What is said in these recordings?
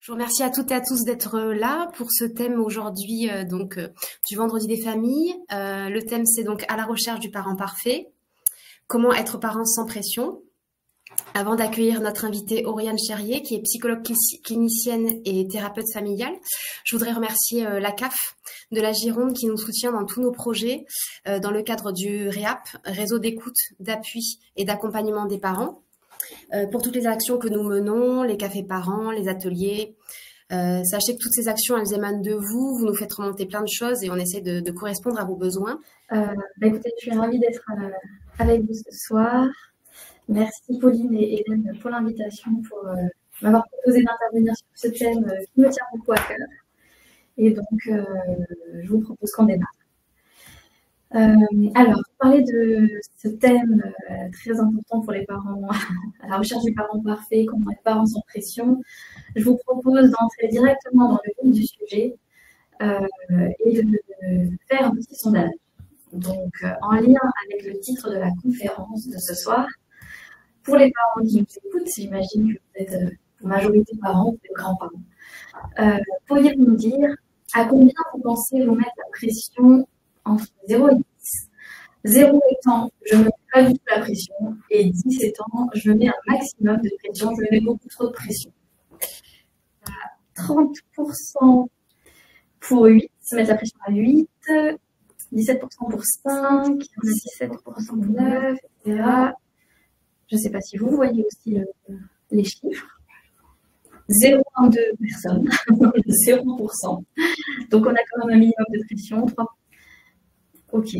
Je vous remercie à toutes et à tous d'être là pour ce thème aujourd'hui du Vendredi des familles. Le thème, c'est donc à la recherche du parent parfait. Comment être parent sans pression. Avant d'accueillir notre invitée Oriane Cherrier, qui est psychologue clinicienne et thérapeute familiale, je voudrais remercier la CAF de la Gironde qui nous soutient dans tous nos projets dans le cadre du REAP, réseau d'écoute, d'appui et d'accompagnement des parents. Pour toutes les actions que nous menons, les cafés parents, les ateliers. Sachez que toutes ces actions, elles émanent de vous. Vous nous faites remonter plein de choses et on essaie de correspondre à vos besoins. Écoutez, je suis ravie d'être avec vous ce soir. Merci Pauline et Hélène pour l'invitation, pour m'avoir proposé d'intervenir sur ce thème qui me tient beaucoup à cœur. Et donc, je vous propose qu'on démarre. Alors, pour parler de ce thème très important pour les parents, à la recherche du parent parfait, comment être parent sans pression, je vous propose d'entrer directement dans le vif du sujet et de faire un petit sondage. Donc, en lien avec le titre de la conférence de ce soir, pour les parents qui nous écoutent, j'imagine que vous êtes pour majorité parents, vous êtes grands-parents, pourriez-vous nous dire à combien vous pensez vous mettre la pression entre 0 et 10. 0 étant, je ne mets pas du tout la pression, et 10 étant, je mets un maximum de pression, je mets beaucoup trop de pression. 30% pour 8, se mettre la pression à 8, 17% pour 5, 17% pour 9, etc. Je ne sais pas si vous voyez aussi les chiffres. 0,2 personnes, 0%. Donc on a quand même un minimum de pression, 3. Ok.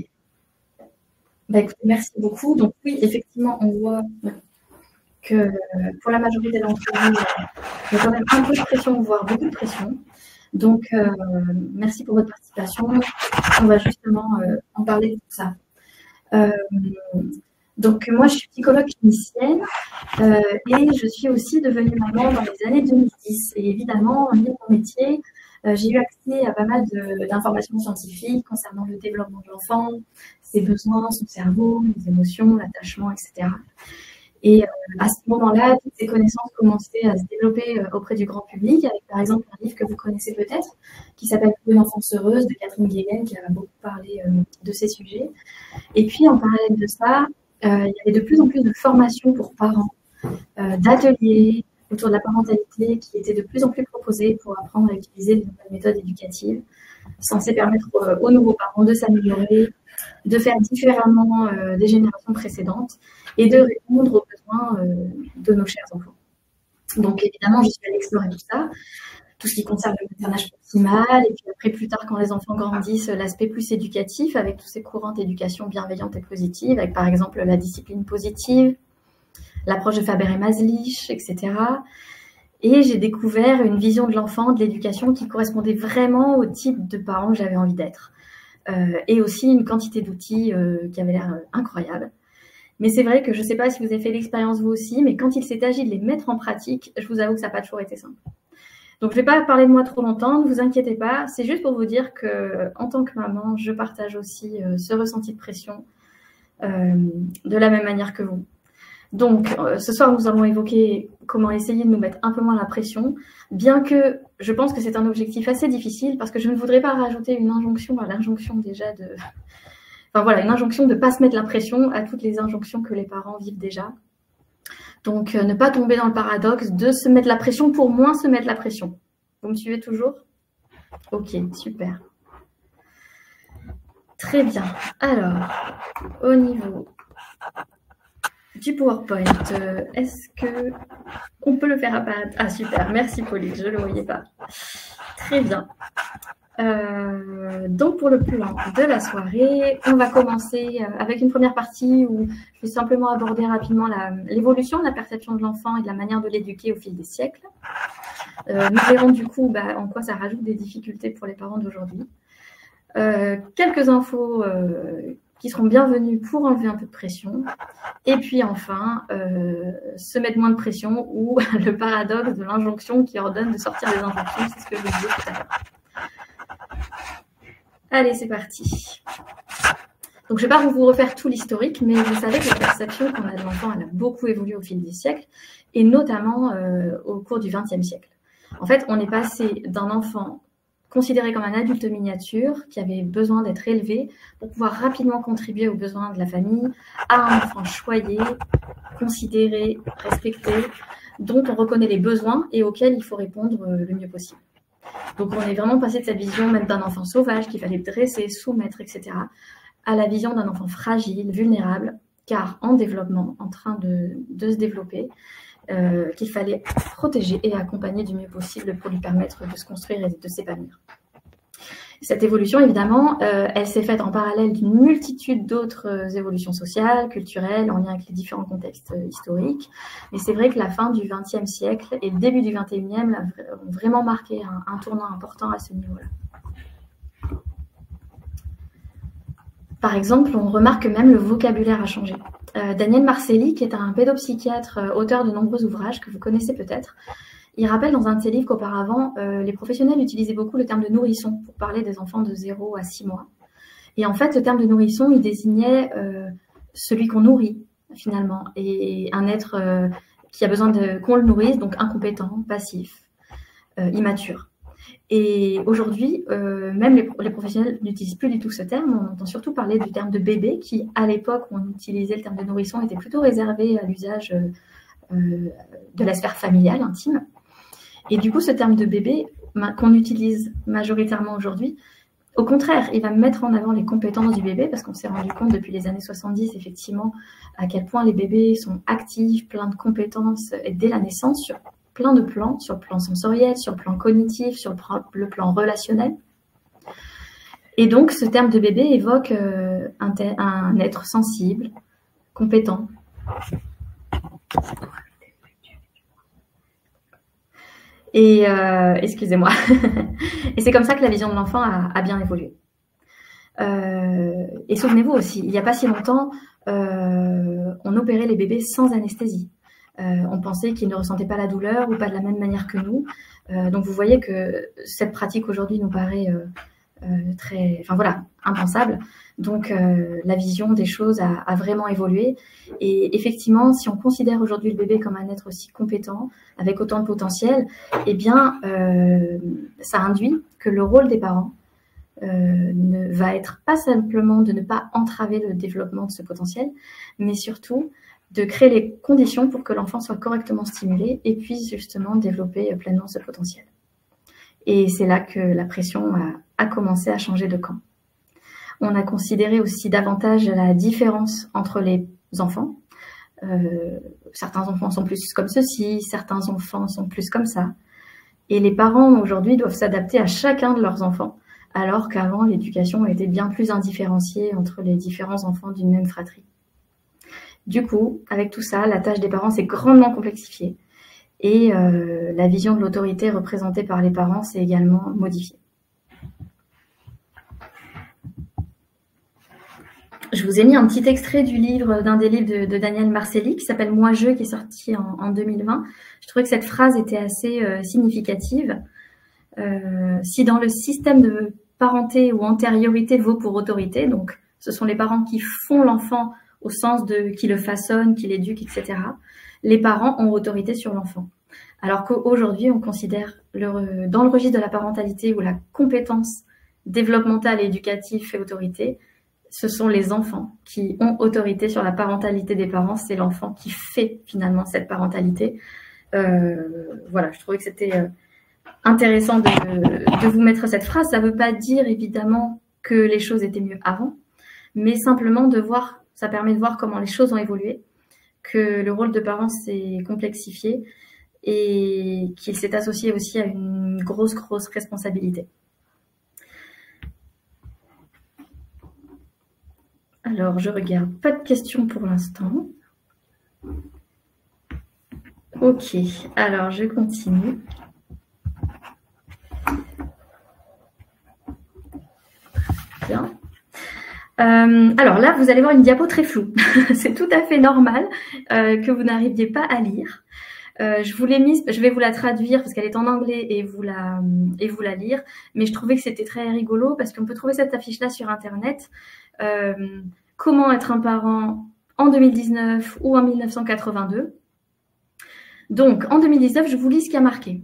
Écoutez, merci beaucoup. Donc oui, effectivement, on voit que pour la majorité d'entre vous, il y a quand même un peu de pression, voire beaucoup de pression. Donc, merci pour votre participation. On va justement en parler de tout ça. Donc, moi, je suis psychologue clinicienne et je suis aussi devenue maman dans les années 2010. Et évidemment, en lieu de mon métier, j'ai eu accès à pas mal d'informations scientifiques concernant le développement de l'enfant, ses besoins, son cerveau, les émotions, l'attachement, etc. Et à ce moment-là, toutes ces connaissances commençaient à se développer auprès du grand public, avec par exemple un livre que vous connaissez peut-être, qui s'appelle « Une enfance heureuse » de Catherine Guéguen, qui a beaucoup parlé de ces sujets. Et puis, en parallèle de ça, il y avait de plus en plus de formations pour parents, d'ateliers autour de la parentalité qui étaient de plus en plus proposés pour apprendre à utiliser de nouvelles méthodes éducatives, censées permettre aux nouveaux parents de s'améliorer, de faire différemment des générations précédentes et de répondre aux besoins de nos chers enfants. Donc évidemment, je suis allée explorer tout ça, tout ce qui concerne le maternage optimal, et puis après, plus tard, quand les enfants grandissent, l'aspect plus éducatif, avec tous ces courants d'éducation bienveillante et positive, avec par exemple la discipline positive, l'approche de Faber et Maslich, etc. Et j'ai découvert une vision de l'enfant, de l'éducation qui correspondait vraiment au type de parent que j'avais envie d'être. Et aussi une quantité d'outils qui avait l'air incroyable. Mais c'est vrai que je ne sais pas si vous avez fait l'expérience vous aussi, mais quand il s'est agi de les mettre en pratique, je vous avoue que ça n'a pas toujours été simple. Donc, je ne vais pas parler de moi trop longtemps, ne vous inquiétez pas. C'est juste pour vous dire qu'en tant que maman, je partage aussi ce ressenti de pression de la même manière que vous. Donc, ce soir, nous allons évoquer comment essayer de nous mettre un peu moins la pression, bien que je pense que c'est un objectif assez difficile, parce que je ne voudrais pas rajouter une injonction à l'injonction déjà de... Enfin voilà, une injonction de ne pas se mettre la pression à toutes les injonctions que les parents vivent déjà. Donc, ne pas tomber dans le paradoxe de se mettre la pression pour moins se mettre la pression. Vous me suivez toujours? Ok, super. Très bien. Alors, au niveau du PowerPoint, est-ce qu'on peut le faire apparaître? Ah, super, merci Pauline, je ne le voyais pas. Très bien. Donc, pour le plan de la soirée, on va commencer avec une première partie où je vais simplement aborder rapidement l'évolution de la perception de l'enfant et de la manière de l'éduquer au fil des siècles. Nous verrons du coup en quoi ça rajoute des difficultés pour les parents d'aujourd'hui. Quelques infos qui seront bienvenues pour enlever un peu de pression. Et puis enfin, se mettre moins de pression ou le paradoxe de l'injonction qui ordonne de sortir des injonctions, c'est ce que je vous disais tout à l'heure. Allez, c'est parti. Donc, je ne vais pas vous refaire tout l'historique, mais vous savez que la perception qu'on a de l'enfant, elle a beaucoup évolué au fil des siècles, et notamment au cours du XXe siècle. En fait, on est passé d'un enfant considéré comme un adulte miniature qui avait besoin d'être élevé pour pouvoir rapidement contribuer aux besoins de la famille, à un enfant choyé, considéré, respecté, dont on reconnaît les besoins et auxquels il faut répondre le mieux possible. Donc on est vraiment passé de cette vision même d'un enfant sauvage qu'il fallait dresser, soumettre, etc., à la vision d'un enfant fragile, vulnérable, car en développement, en train de se développer, qu'il fallait protéger et accompagner du mieux possible pour lui permettre de se construire et de s'épanouir. Cette évolution, évidemment, elle s'est faite en parallèle d'une multitude d'autres évolutions sociales, culturelles, en lien avec les différents contextes historiques. Mais c'est vrai que la fin du XXe siècle et le début du XXIe ont vraiment marqué un tournant important à ce niveau-là. Par exemple, on remarque que même le vocabulaire a changé. Daniel Marcelli, qui est un pédopsychiatre, auteur de nombreux ouvrages que vous connaissez peut-être, il rappelle dans un de ses livres qu'auparavant, les professionnels utilisaient beaucoup le terme de nourrisson pour parler des enfants de 0 à 6 mois. Et en fait, ce terme de nourrisson, il désignait celui qu'on nourrit, finalement, et un être qui a besoin qu'on le nourrisse, donc incompétent, passif, immature. Et aujourd'hui, même les professionnels n'utilisent plus du tout ce terme. On entend surtout parler du terme de bébé, qui, à l'époque où on utilisait le terme de nourrisson, était plutôt réservé à l'usage de la sphère familiale, intime. Et du coup, ce terme de bébé, qu'on utilise majoritairement aujourd'hui, au contraire, il va mettre en avant les compétences du bébé, parce qu'on s'est rendu compte depuis les années 70, effectivement, à quel point les bébés sont actifs, pleins de compétences, et dès la naissance, sur plein de plans, sur le plan sensoriel, sur le plan cognitif, sur le plan relationnel. Et donc, ce terme de bébé évoque un être sensible, compétent. Et excusez-moi. Et c'est comme ça que la vision de l'enfant a bien évolué. Et souvenez-vous aussi, il n'y a pas si longtemps, on opérait les bébés sans anesthésie. On pensait qu'ils ne ressentaient pas la douleur ou pas de la même manière que nous. Donc vous voyez que cette pratique aujourd'hui nous paraît impensable. Donc la vision des choses a vraiment évolué. Et effectivement, si on considère aujourd'hui le bébé comme un être aussi compétent, avec autant de potentiel, eh bien ça induit que le rôle des parents ne va être pas simplement de ne pas entraver le développement de ce potentiel, mais surtout de créer les conditions pour que l'enfant soit correctement stimulé et puisse justement développer pleinement ce potentiel. Et c'est là que la pression a commencé à changer de camp. On a considéré aussi davantage la différence entre les enfants. Certains enfants sont plus comme ceci, certains enfants sont plus comme ça. Et les parents aujourd'hui doivent s'adapter à chacun de leurs enfants, alors qu'avant l'éducation était bien plus indifférenciée entre les différents enfants d'une même fratrie. Du coup, avec tout ça, la tâche des parents s'est grandement complexifiée et la vision de l'autorité représentée par les parents s'est également modifiée. Je vous ai mis un petit extrait d'un des livres de Daniel Marcelli qui s'appelle « Moi, je », qui est sorti en 2020. Je trouvais que cette phrase était assez significative. Si dans le système de parenté où antériorité vaut pour autorité, donc ce sont les parents qui font l'enfant au sens de qui le façonnent, qui l'éduquent, etc., les parents ont autorité sur l'enfant. Alors qu'aujourd'hui, on considère dans le registre de la parentalité où la compétence développementale et éducative fait autorité, ce sont les enfants qui ont autorité sur la parentalité des parents. C'est l'enfant qui fait finalement cette parentalité. Voilà, je trouvais que c'était intéressant de vous mettre cette phrase. Ça ne veut pas dire évidemment que les choses étaient mieux avant, mais simplement de voir, ça permet de voir comment les choses ont évolué, que le rôle de parent s'est complexifié et qu'il s'est associé aussi à une grosse responsabilité. Alors, je regarde, pas de questions pour l'instant. Ok, alors je continue. Bien. Alors là, vous allez voir une diapo très floue. C'est tout à fait normal que vous n'arriviez pas à lire. Je vous l'ai mise, je vais vous la traduire parce qu'elle est en anglais et vous la lire. Mais je trouvais que c'était très rigolo parce qu'on peut trouver cette affiche-là sur Internet. Comment être un parent en 2019 ou en 1982. Donc, en 2019, je vous lis ce qui a marqué.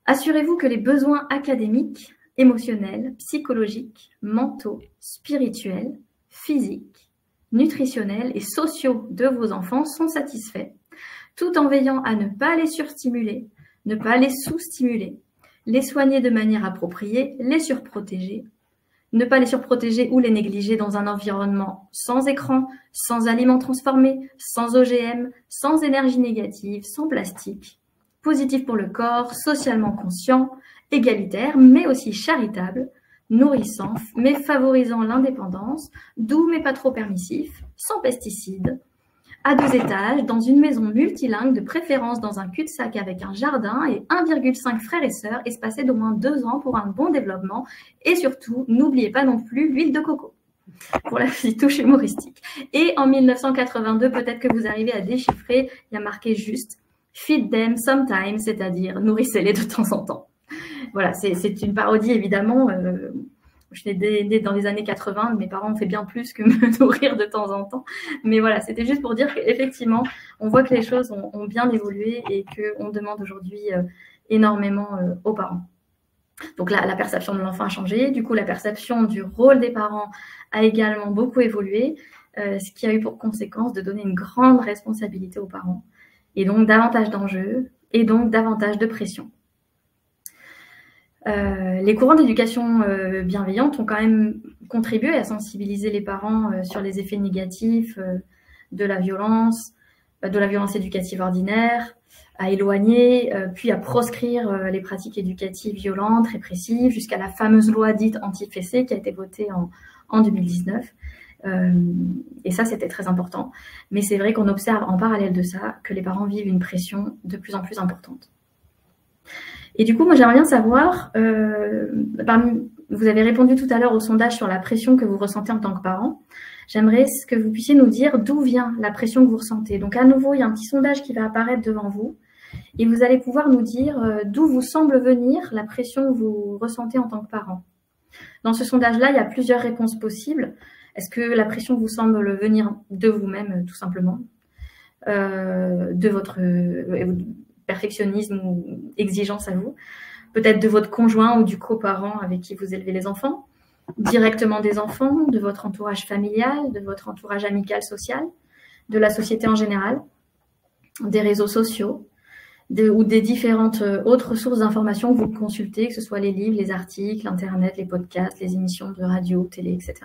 Assurez-vous que les besoins académiques, émotionnels, psychologiques, mentaux, spirituels, physiques, nutritionnels et sociaux de vos enfants sont satisfaits, tout en veillant à ne pas les surstimuler, ne pas les sous-stimuler, les soigner de manière appropriée, les surprotéger, ne pas les surprotéger ou les négliger dans un environnement sans écran, sans aliments transformés, sans OGM, sans énergie négative, sans plastique, positif pour le corps, socialement conscient, égalitaire, mais aussi charitable, nourrissant, mais favorisant l'indépendance, doux mais pas trop permissif, sans pesticides, à 2 étages, dans une maison multilingue, de préférence dans un cul-de-sac avec un jardin et 1,5 frères et sœurs, espacés d'au moins 2 ans pour un bon développement. Et surtout, n'oubliez pas non plus l'huile de coco, pour la petite touche humoristique. Et en 1982, peut-être que vous arrivez à déchiffrer, il y a marqué juste « Feed them sometimes », c'est-à-dire « nourrissez-les de temps en temps ». Voilà, c'est une parodie évidemment. Je suis née dans les années 80, mes parents ont fait bien plus que me nourrir de temps en temps. Mais voilà, c'était juste pour dire qu'effectivement, on voit que les choses ont bien évolué et qu'on demande aujourd'hui énormément aux parents. Donc là, la perception de l'enfant a changé. Du coup, la perception du rôle des parents a également beaucoup évolué, ce qui a eu pour conséquence de donner une grande responsabilité aux parents et donc davantage d'enjeux et donc davantage de pression. Les courants d'éducation bienveillante ont quand même contribué à sensibiliser les parents sur les effets négatifs de la violence éducative ordinaire, à éloigner, puis à proscrire les pratiques éducatives violentes, répressives, jusqu'à la fameuse loi dite anti-fessée qui a été votée en 2019. Et ça, c'était très important. Mais c'est vrai qu'on observe en parallèle de ça que les parents vivent une pression de plus en plus importante. Et du coup, moi, j'aimerais bien savoir, vous avez répondu tout à l'heure au sondage sur la pression que vous ressentez en tant que parent. J'aimerais que vous puissiez nous dire d'où vient la pression que vous ressentez. Donc, à nouveau, il y a un petit sondage qui va apparaître devant vous. Et vous allez pouvoir nous dire d'où vous semble venir la pression que vous ressentez en tant que parent. Dans ce sondage-là, il y a plusieurs réponses possibles. Est-ce que la pression vous semble venir de vous-même, tout simplement, de votre perfectionnisme ou exigence à vous, peut-être de votre conjoint ou du coparent avec qui vous élevez les enfants, directement des enfants, de votre entourage familial, de votre entourage amical, social, de la société en général, des réseaux sociaux, ou des différentes autres sources d'informations que vous consultez, que ce soit les livres, les articles, Internet, les podcasts, les émissions de radio, télé, etc.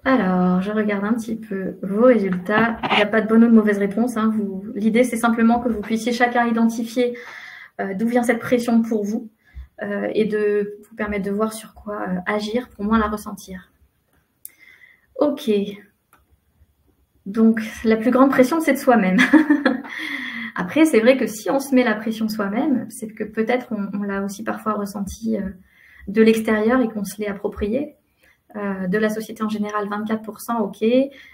Alors, je regarde un petit peu vos résultats. Il n'y a pas de bonne ou de mauvaise réponse. Hein. L'idée, c'est simplement que vous puissiez chacun identifier d'où vient cette pression pour vous et de vous permettre de voir sur quoi agir pour moins la ressentir. Ok. Donc, la plus grande pression, c'est de soi-même. Après, c'est vrai que si on se met la pression soi-même, c'est que peut-être on l'a aussi parfois ressenti de l'extérieur et qu'on se l'est approprié. De la société en général, 24%, ok.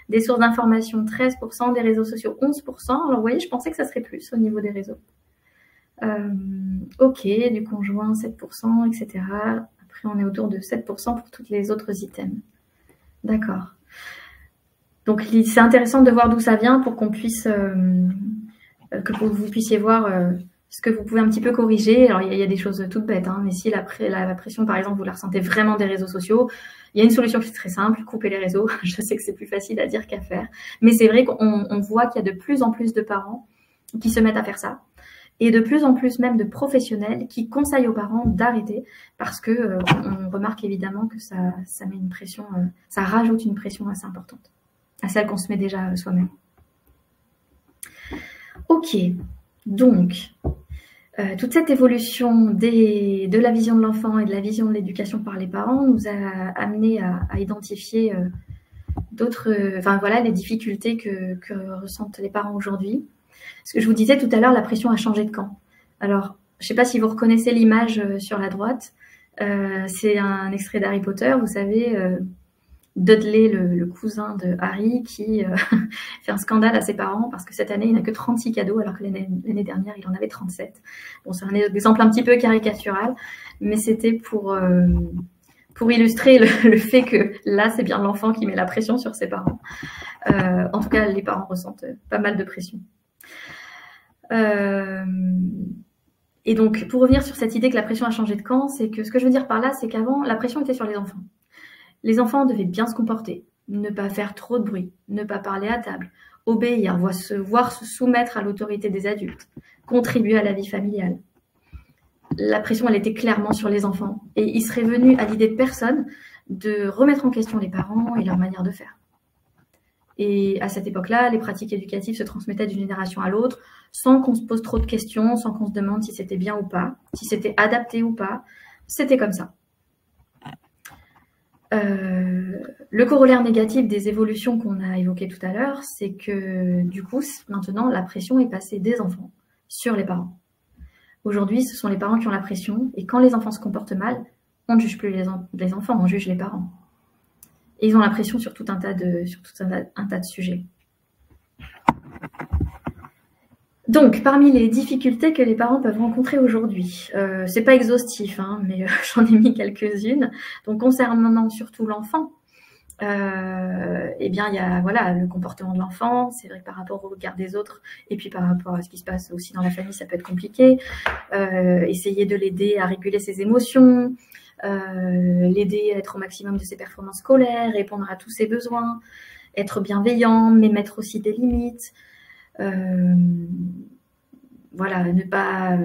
Des sources d'information, 13%. Des réseaux sociaux, 11%. Alors, vous voyez, je pensais que ça serait plus au niveau des réseaux. Ok, du conjoint, 7%, etc. Après, on est autour de 7% pour tous les autres items. D'accord. Donc, c'est intéressant de voir d'où ça vient pour qu'on puisse, que vous puissiez voir ce que vous pouvez un petit peu corriger. Alors, il y a des choses toutes bêtes, hein, mais si la pression, par exemple, vous la ressentez vraiment des réseaux sociaux, il y a une solution qui est très simple, couper les réseaux. Je sais que c'est plus facile à dire qu'à faire, mais c'est vrai qu'on voit qu'il y a de plus en plus de parents qui se mettent à faire ça, et de plus en plus même de professionnels qui conseillent aux parents d'arrêter parce que on remarque évidemment que ça met une pression, ça rajoute une pression assez importante à celle qu'on se met déjà soi-même. Ok, donc toute cette évolution de la vision de l'enfant et de la vision de l'éducation par les parents nous a amené à identifier les difficultés que ressentent les parents aujourd'hui. Ce que je vous disais tout à l'heure, la pression a changé de camp. Alors, je ne sais pas si vous reconnaissez l'image sur la droite. C'est un extrait d'Harry Potter, vous savez, Dudley, le cousin de Harry, qui fait un scandale à ses parents parce que cette année, il n'a que 36 cadeaux, alors que l'année dernière, il en avait 37. Bon, c'est un exemple un petit peu caricatural, mais c'était pour pour illustrer le fait que là, c'est bien l'enfant qui met la pression sur ses parents. En tout cas, les parents ressentent pas mal de pression. Et donc, pour revenir sur cette idée que la pression a changé de camp, c'est que ce que je veux dire par là, c'est qu'avant, la pression était sur les enfants. Les enfants devaient bien se comporter, ne pas faire trop de bruit, ne pas parler à table, obéir, voire se soumettre à l'autorité des adultes, contribuer à la vie familiale. La pression, elle était clairement sur les enfants. Et il serait venu à l'idée de personne de remettre en question les parents et leur manière de faire. Et à cette époque-là, les pratiques éducatives se transmettaient d'une génération à l'autre sans qu'on se pose trop de questions, sans qu'on se demande si c'était bien ou pas, si c'était adapté ou pas. C'était comme ça. Le corollaire négatif des évolutions qu'on a évoquées tout à l'heure, c'est que du coup, maintenant, la pression est passée des enfants sur les parents. Aujourd'hui, ce sont les parents qui ont la pression, et quand les enfants se comportent mal, on ne juge plus les enfants, on juge les parents. Et ils ont la pression sur tout un tas de sujets. Donc, parmi les difficultés que les parents peuvent rencontrer aujourd'hui, c'est pas exhaustif, hein, mais j'en ai mis quelques-unes. Donc, concernant surtout l'enfant, eh bien, il y a le comportement de l'enfant. C'est vrai que par rapport au regard des autres, et puis par rapport à ce qui se passe aussi dans la famille, ça peut être compliqué. Essayer de l'aider à réguler ses émotions, l'aider à être au maximum de ses performances scolaires, répondre à tous ses besoins, être bienveillant, mais mettre aussi des limites. Ne pas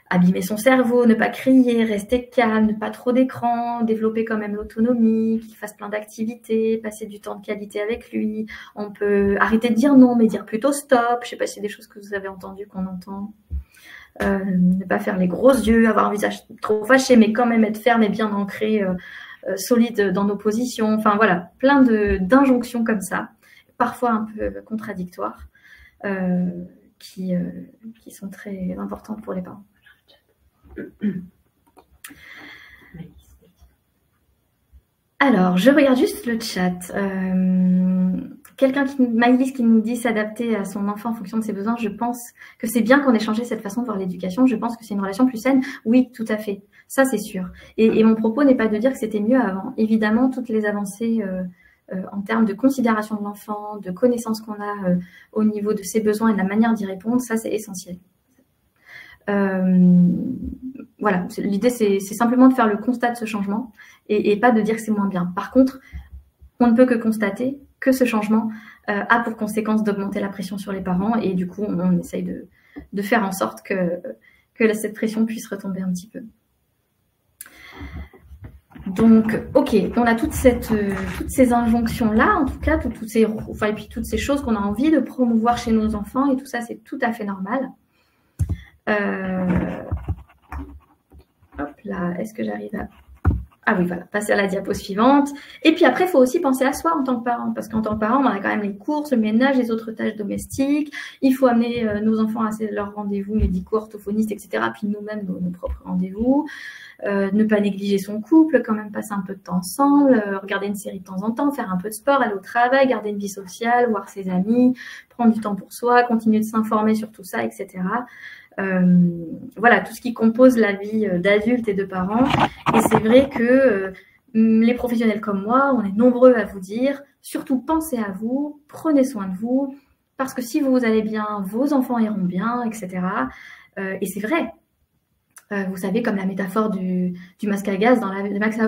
abîmer son cerveau, ne pas crier, rester calme, ne pas trop d'écran, développer quand même l'autonomie, qu'il fasse plein d'activités, passer du temps de qualité avec lui. On peut arrêter de dire non, mais dire plutôt stop. Je sais pas si c'est des choses que vous avez entendues, qu'on entend. Ne pas faire les gros yeux, avoir un visage trop fâché, mais quand même être ferme et bien ancré, solide dans nos positions. Enfin voilà, plein d'injonctions comme ça, parfois un peu contradictoires, qui sont très importantes pour les parents. Alors, je regarde juste le chat. Quelqu'un Maïlis qui nous dit s'adapter à son enfant en fonction de ses besoins. Je pense que c'est bien qu'on ait changé cette façon de voir l'éducation. Je pense que c'est une relation plus saine. Oui, tout à fait. Ça, c'est sûr. Et mon propos n'est pas de dire que c'était mieux avant. Évidemment, toutes les avancées en termes de considération de l'enfant, de connaissance qu'on a au niveau de ses besoins et de la manière d'y répondre, ça, c'est essentiel. Voilà, l'idée, c'est simplement de faire le constat de ce changement et pas de dire que c'est moins bien. Par contre, on ne peut que constater que ce changement a pour conséquence d'augmenter la pression sur les parents et du coup, on essaye de faire en sorte que cette pression puisse retomber un petit peu. Donc, ok, on a toutes ces injonctions-là, en tout cas, et puis toutes ces choses qu'on a envie de promouvoir chez nos enfants, et tout ça, c'est tout à fait normal. Hop là, est-ce que j'arrive à... Ah oui, voilà, passer à la diapo suivante. Et puis après, il faut aussi penser à soi en tant que parent, parce qu'en tant que parent, on a quand même les courses, le ménage, les autres tâches domestiques. Il faut amener nos enfants à leurs rendez-vous médicaux, orthophonistes, etc. Puis nous-mêmes, nos propres rendez-vous. Ne pas négliger son couple, quand même passer un peu de temps ensemble, regarder une série de temps en temps, faire un peu de sport, aller au travail, garder une vie sociale, voir ses amis, prendre du temps pour soi, continuer de s'informer sur tout ça, etc. Voilà, tout ce qui compose la vie d'adulte et de parents. Et c'est vrai que les professionnels comme moi, on est nombreux à vous dire, surtout pensez à vous, prenez soin de vous, parce que si vous allez bien, vos enfants iront bien, etc. Et c'est vrai. Vous savez, comme la métaphore du masque à gaz,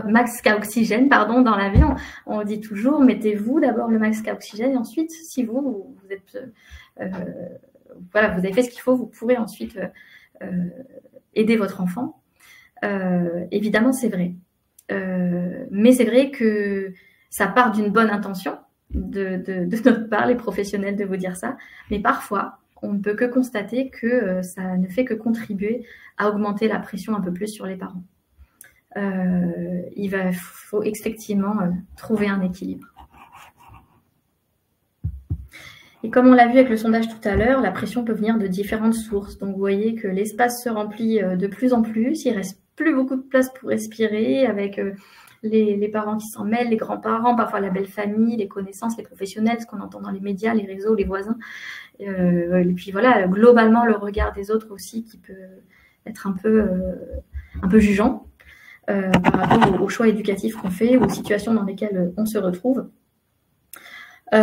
masque à oxygène, pardon, dans l'avion, on dit toujours, mettez-vous d'abord le masque à oxygène et ensuite, si vous êtes... voilà, vous avez fait ce qu'il faut, vous pourrez ensuite aider votre enfant. Évidemment, c'est vrai. Mais c'est vrai que ça part d'une bonne intention de notre part, les professionnels, de vous dire ça. Mais parfois, on ne peut que constater que ça ne fait que contribuer à augmenter la pression un peu plus sur les parents. Il faut effectivement trouver un équilibre. Et comme on l'a vu avec le sondage tout à l'heure, la pression peut venir de différentes sources. Donc vous voyez que l'espace se remplit de plus en plus, il reste plus beaucoup de place pour respirer avec les parents qui s'en mêlent, les grands-parents, parfois la belle famille, les connaissances, les professionnels, ce qu'on entend dans les médias, les réseaux, les voisins. Et puis voilà, globalement, le regard des autres aussi qui peut être un peu jugeant. par rapport aux choix éducatifs qu'on fait, aux situations dans lesquelles on se retrouve. Je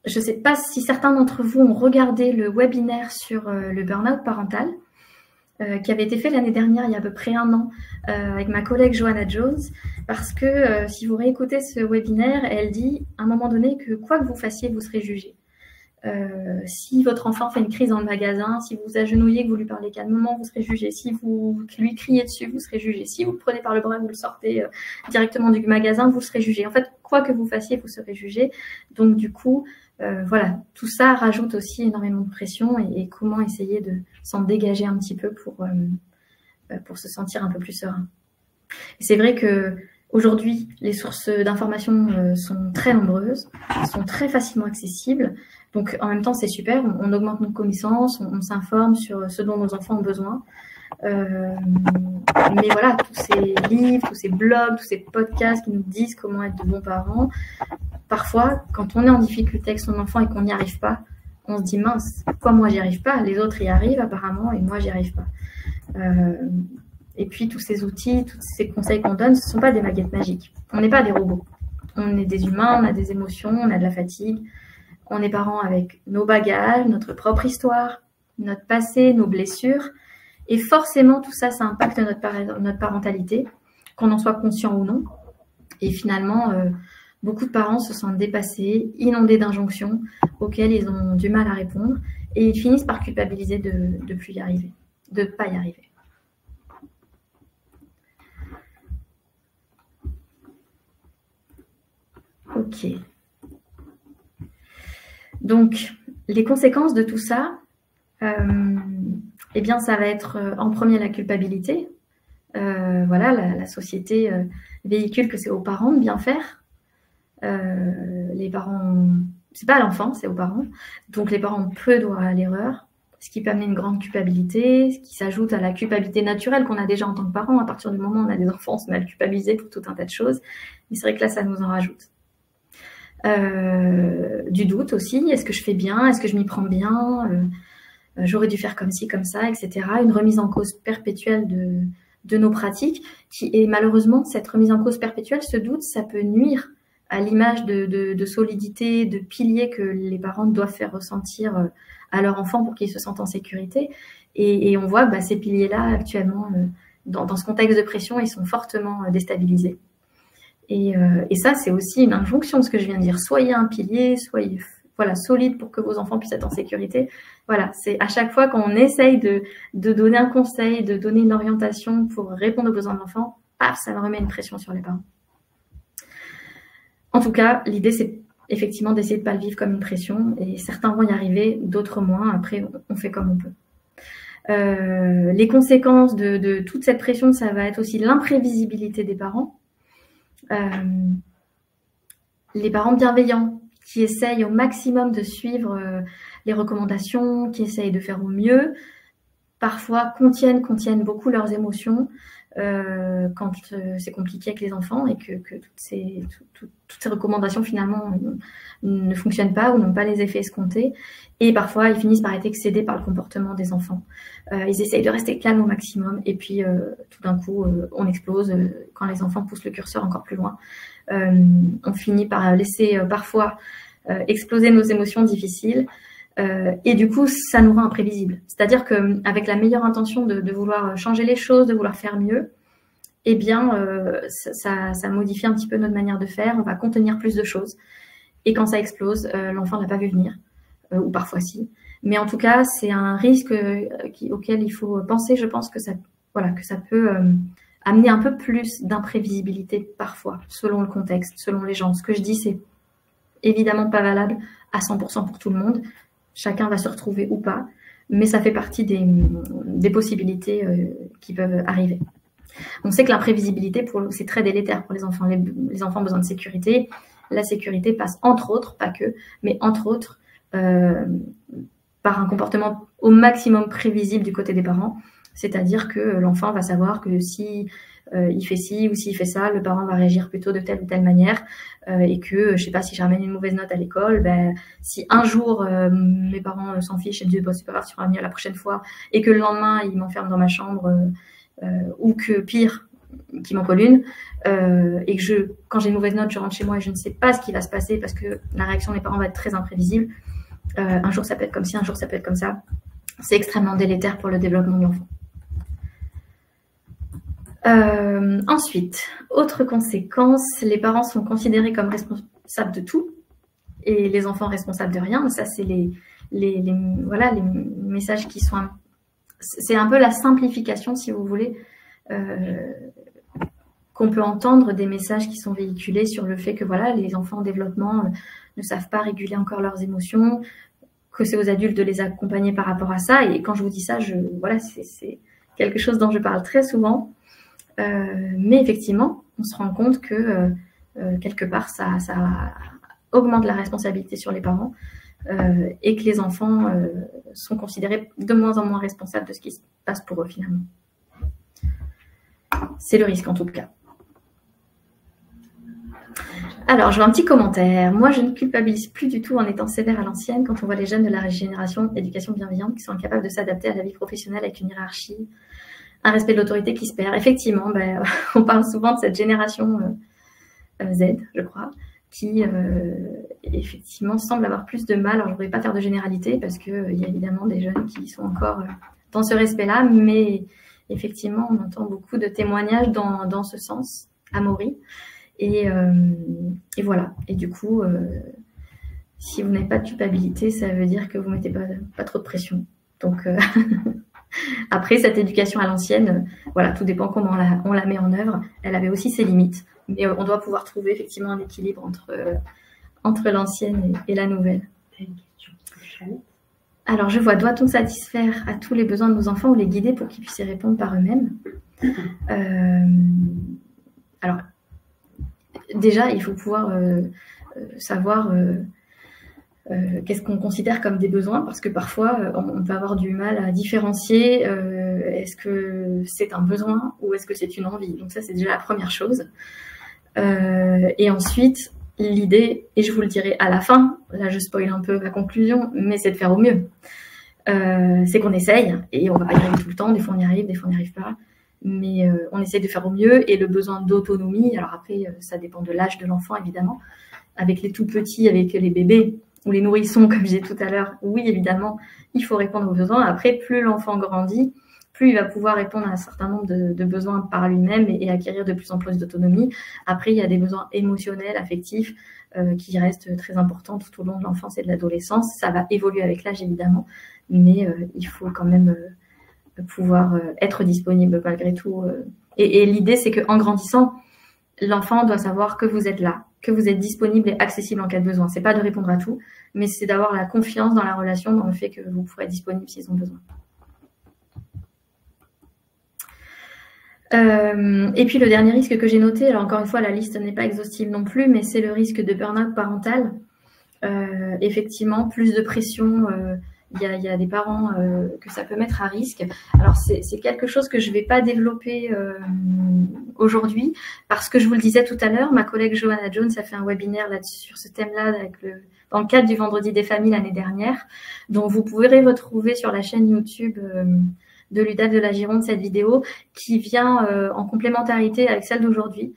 ne sais pas si certains d'entre vous ont regardé le webinaire sur le burn-out parental, qui avait été fait l'année dernière, il y a à peu près 1 an, avec ma collègue Joanna Jones, parce que si vous réécoutez ce webinaire, elle dit à un moment donné que quoi que vous fassiez, vous serez jugé. Si votre enfant fait une crise dans le magasin, si vous vous agenouillez, que vous lui parlez calmement, vous serez jugé. Si vous lui criez dessus, vous serez jugé. Si vous le prenez par le bras, vous le sortez directement du magasin, vous serez jugé. En fait, quoi que vous fassiez, vous serez jugé. Donc du coup, voilà, tout ça rajoute aussi énormément de pression et comment essayer de s'en dégager un petit peu pour se sentir un peu plus serein. Et c'est vrai que aujourd'hui, les sources d'informations sont très nombreuses, sont très facilement accessibles. Donc, en même temps, c'est super, on augmente nos connaissances, on s'informe sur ce dont nos enfants ont besoin. Mais voilà, tous ces livres, tous ces blogs, tous ces podcasts qui nous disent comment être de bons parents, parfois, quand on est en difficulté avec son enfant et qu'on n'y arrive pas, on se dit mince, pourquoi moi j'y arrive pas? Les autres y arrivent apparemment et moi j'y arrive pas. Et puis tous ces outils, tous ces conseils qu'on donne, ce ne sont pas des baguettes magiques. On n'est pas des robots. On est des humains, on a des émotions, on a de la fatigue. On est parents avec nos bagages, notre propre histoire, notre passé, nos blessures. Et forcément, tout ça, ça impacte notre parentalité, qu'on en soit conscient ou non. Et finalement, beaucoup de parents se sentent dépassés, inondés d'injonctions auxquelles ils ont du mal à répondre. Et ils finissent par culpabiliser de plus y arriver, de ne pas y arriver. Ok. Donc, les conséquences de tout ça, eh bien, ça va être en premier la culpabilité. Voilà, la société véhicule que c'est aux parents de bien faire. Les parents, c'est pas à l'enfant, c'est aux parents. Donc, les parents ont peu droit à l'erreur, ce qui peut amener une grande culpabilité, ce qui s'ajoute à la culpabilité naturelle qu'on a déjà en tant que parents. À partir du moment où on a des enfants, on se met à le culpabiliser pour tout un tas de choses. Mais c'est vrai que là, ça nous en rajoute. Du doute aussi, est-ce que je fais bien, est-ce que je m'y prends bien, j'aurais dû faire comme ci, comme ça, etc. Une remise en cause perpétuelle de nos pratiques, et malheureusement, cette remise en cause perpétuelle, ce doute, ça peut nuire à l'image de solidité, de pilier que les parents doivent faire ressentir à leur enfant pour qu'ils se sentent en sécurité. Et on voit que ces piliers-là, actuellement, dans ce contexte de pression, ils sont fortement déstabilisés. Et ça, c'est aussi une injonction, ce que je viens de dire. Soyez un pilier, soyez solide pour que vos enfants puissent être en sécurité. Voilà, c'est à chaque fois qu'on essaye de donner un conseil, de donner une orientation pour répondre aux besoins de l'enfant, ça leur remet une pression sur les parents. En tout cas, l'idée, c'est effectivement d'essayer de ne pas le vivre comme une pression. Et certains vont y arriver, d'autres moins. Après, on fait comme on peut. Les conséquences de toute cette pression, ça va être aussi l'imprévisibilité des parents. Les parents bienveillants qui essayent au maximum de suivre les recommandations, qui essayent de faire au mieux, parfois contiennent beaucoup leurs émotions quand c'est compliqué avec les enfants et que toutes ces recommandations finalement ne fonctionnent pas ou n'ont pas les effets escomptés. Et parfois, ils finissent par être excédés par le comportement des enfants. Ils essayent de rester calmes au maximum et puis tout d'un coup, on explose quand les enfants poussent le curseur encore plus loin. On finit par laisser parfois exploser nos émotions difficiles et du coup, ça nous rend imprévisibles. C'est-à-dire qu'avec la meilleure intention de vouloir changer les choses, de vouloir faire mieux, eh bien, ça modifie un petit peu notre manière de faire. On va contenir plus de choses. Et quand ça explose, l'enfant ne l'a pas vu venir. Ou parfois si. Mais en tout cas, c'est un risque auquel il faut penser. Je pense que ça peut amener un peu plus d'imprévisibilité parfois, selon le contexte, selon les gens. Ce que je dis, c'est évidemment pas valable à 100% pour tout le monde. Chacun va se retrouver ou pas, mais ça fait partie des possibilités qui peuvent arriver. On sait que l'imprévisibilité, c'est très délétère pour les enfants. Les enfants ont besoin de sécurité. La sécurité passe entre autres, pas que, mais entre autres, par un comportement au maximum prévisible du côté des parents. C'est-à-dire que l'enfant va savoir que si il fait ci ou s'il fait ça, le parent va réagir plutôt de telle ou telle manière et que, je sais pas, si je ramène une mauvaise note à l'école, si un jour mes parents s'en fichent et me disent c'est pas grave, tu feras mieux la prochaine fois, et que le lendemain ils m'enferment dans ma chambre ou que pire, qui m'en colle une, et que quand j'ai une mauvaise note, je rentre chez moi et je ne sais pas ce qui va se passer parce que la réaction des parents va être très imprévisible. Un jour ça peut être comme ci, un jour ça peut être comme ça. C'est extrêmement délétère pour le développement de l'enfant. Ensuite, autre conséquence, les parents sont considérés comme responsables de tout et les enfants responsables de rien. Ça, c'est les messages qui sont... C'est un peu la simplification, si vous voulez, qu'on peut entendre des messages qui sont véhiculés sur le fait que voilà, les enfants en développement ne savent pas réguler encore leurs émotions, que c'est aux adultes de les accompagner par rapport à ça. Et quand je vous dis ça, voilà, c'est quelque chose dont je parle très souvent. Mais effectivement, on se rend compte que quelque part, ça augmente la responsabilité sur les parents et que les enfants sont considérés de moins en moins responsables de ce qui se passe pour eux finalement. C'est le risque en tout cas. Alors, je vois un petit commentaire. Moi, je ne culpabilise plus du tout en étant sévère à l'ancienne quand on voit les jeunes de la génération éducation bienveillante qui sont incapables de s'adapter à la vie professionnelle avec une hiérarchie, un respect de l'autorité qui se perd. Effectivement, on parle souvent de cette génération Z, je crois, qui effectivement semble avoir plus de mal. Alors, je ne voudrais pas faire de généralité parce qu'il y a évidemment des jeunes qui sont encore dans ce respect-là, mais effectivement, on entend beaucoup de témoignages dans ce sens, à Maury. Et voilà. Et du coup, si vous n'avez pas de culpabilité, ça veut dire que vous ne mettez pas trop de pression. Donc, après, cette éducation à l'ancienne, voilà, tout dépend comment on la met en œuvre. Elle avait aussi ses limites. Mais on doit pouvoir trouver effectivement un équilibre entre l'ancienne et la nouvelle. Alors, je vois, doit-on satisfaire à tous les besoins de nos enfants ou les guider pour qu'ils puissent y répondre par eux-mêmes? Alors, déjà, il faut pouvoir savoir qu'est-ce qu'on considère comme des besoins, parce que parfois, on peut avoir du mal à différencier est-ce que c'est un besoin ou est-ce que c'est une envie. Donc ça, c'est déjà la première chose. Et ensuite, l'idée, et je vous le dirai à la fin, là je spoil un peu ma conclusion, mais c'est de faire au mieux. C'est qu'on essaye, et on va pas y arriver tout le temps, des fois on y arrive, des fois on n'y arrive pas. Mais on essaie de faire au mieux, et le besoin d'autonomie, alors après ça dépend de l'âge de l'enfant évidemment, avec les tout petits, avec les bébés ou les nourrissons comme je disais tout à l'heure, oui évidemment il faut répondre aux besoins. Après plus l'enfant grandit, plus il va pouvoir répondre à un certain nombre de besoins par lui-même et acquérir de plus en plus d'autonomie. Après il y a des besoins émotionnels, affectifs qui restent très importants tout au long de l'enfance et de l'adolescence. Ça va évoluer avec l'âge évidemment, mais il faut quand même pouvoir être disponible malgré tout. Et l'idée, c'est qu'en grandissant, l'enfant doit savoir que vous êtes là, que vous êtes disponible et accessible en cas de besoin. C'est pas de répondre à tout, mais c'est d'avoir la confiance dans la relation, dans le fait que vous pourrez être disponible s'ils ont besoin. Et puis le dernier risque que j'ai noté, alors encore une fois, la liste n'est pas exhaustive non plus, mais c'est le risque de burn-out parental. Effectivement, plus de pression. Il y a des parents que ça peut mettre à risque. Alors, c'est quelque chose que je ne vais pas développer aujourd'hui parce que je vous le disais tout à l'heure, ma collègue Johanna Jones a fait un webinaire là-dessus sur ce thème-là dans le cadre du Vendredi des familles l'année dernière. Donc, vous pourrez retrouver sur la chaîne YouTube de l'UDAF de la Gironde cette vidéo qui vient en complémentarité avec celle d'aujourd'hui.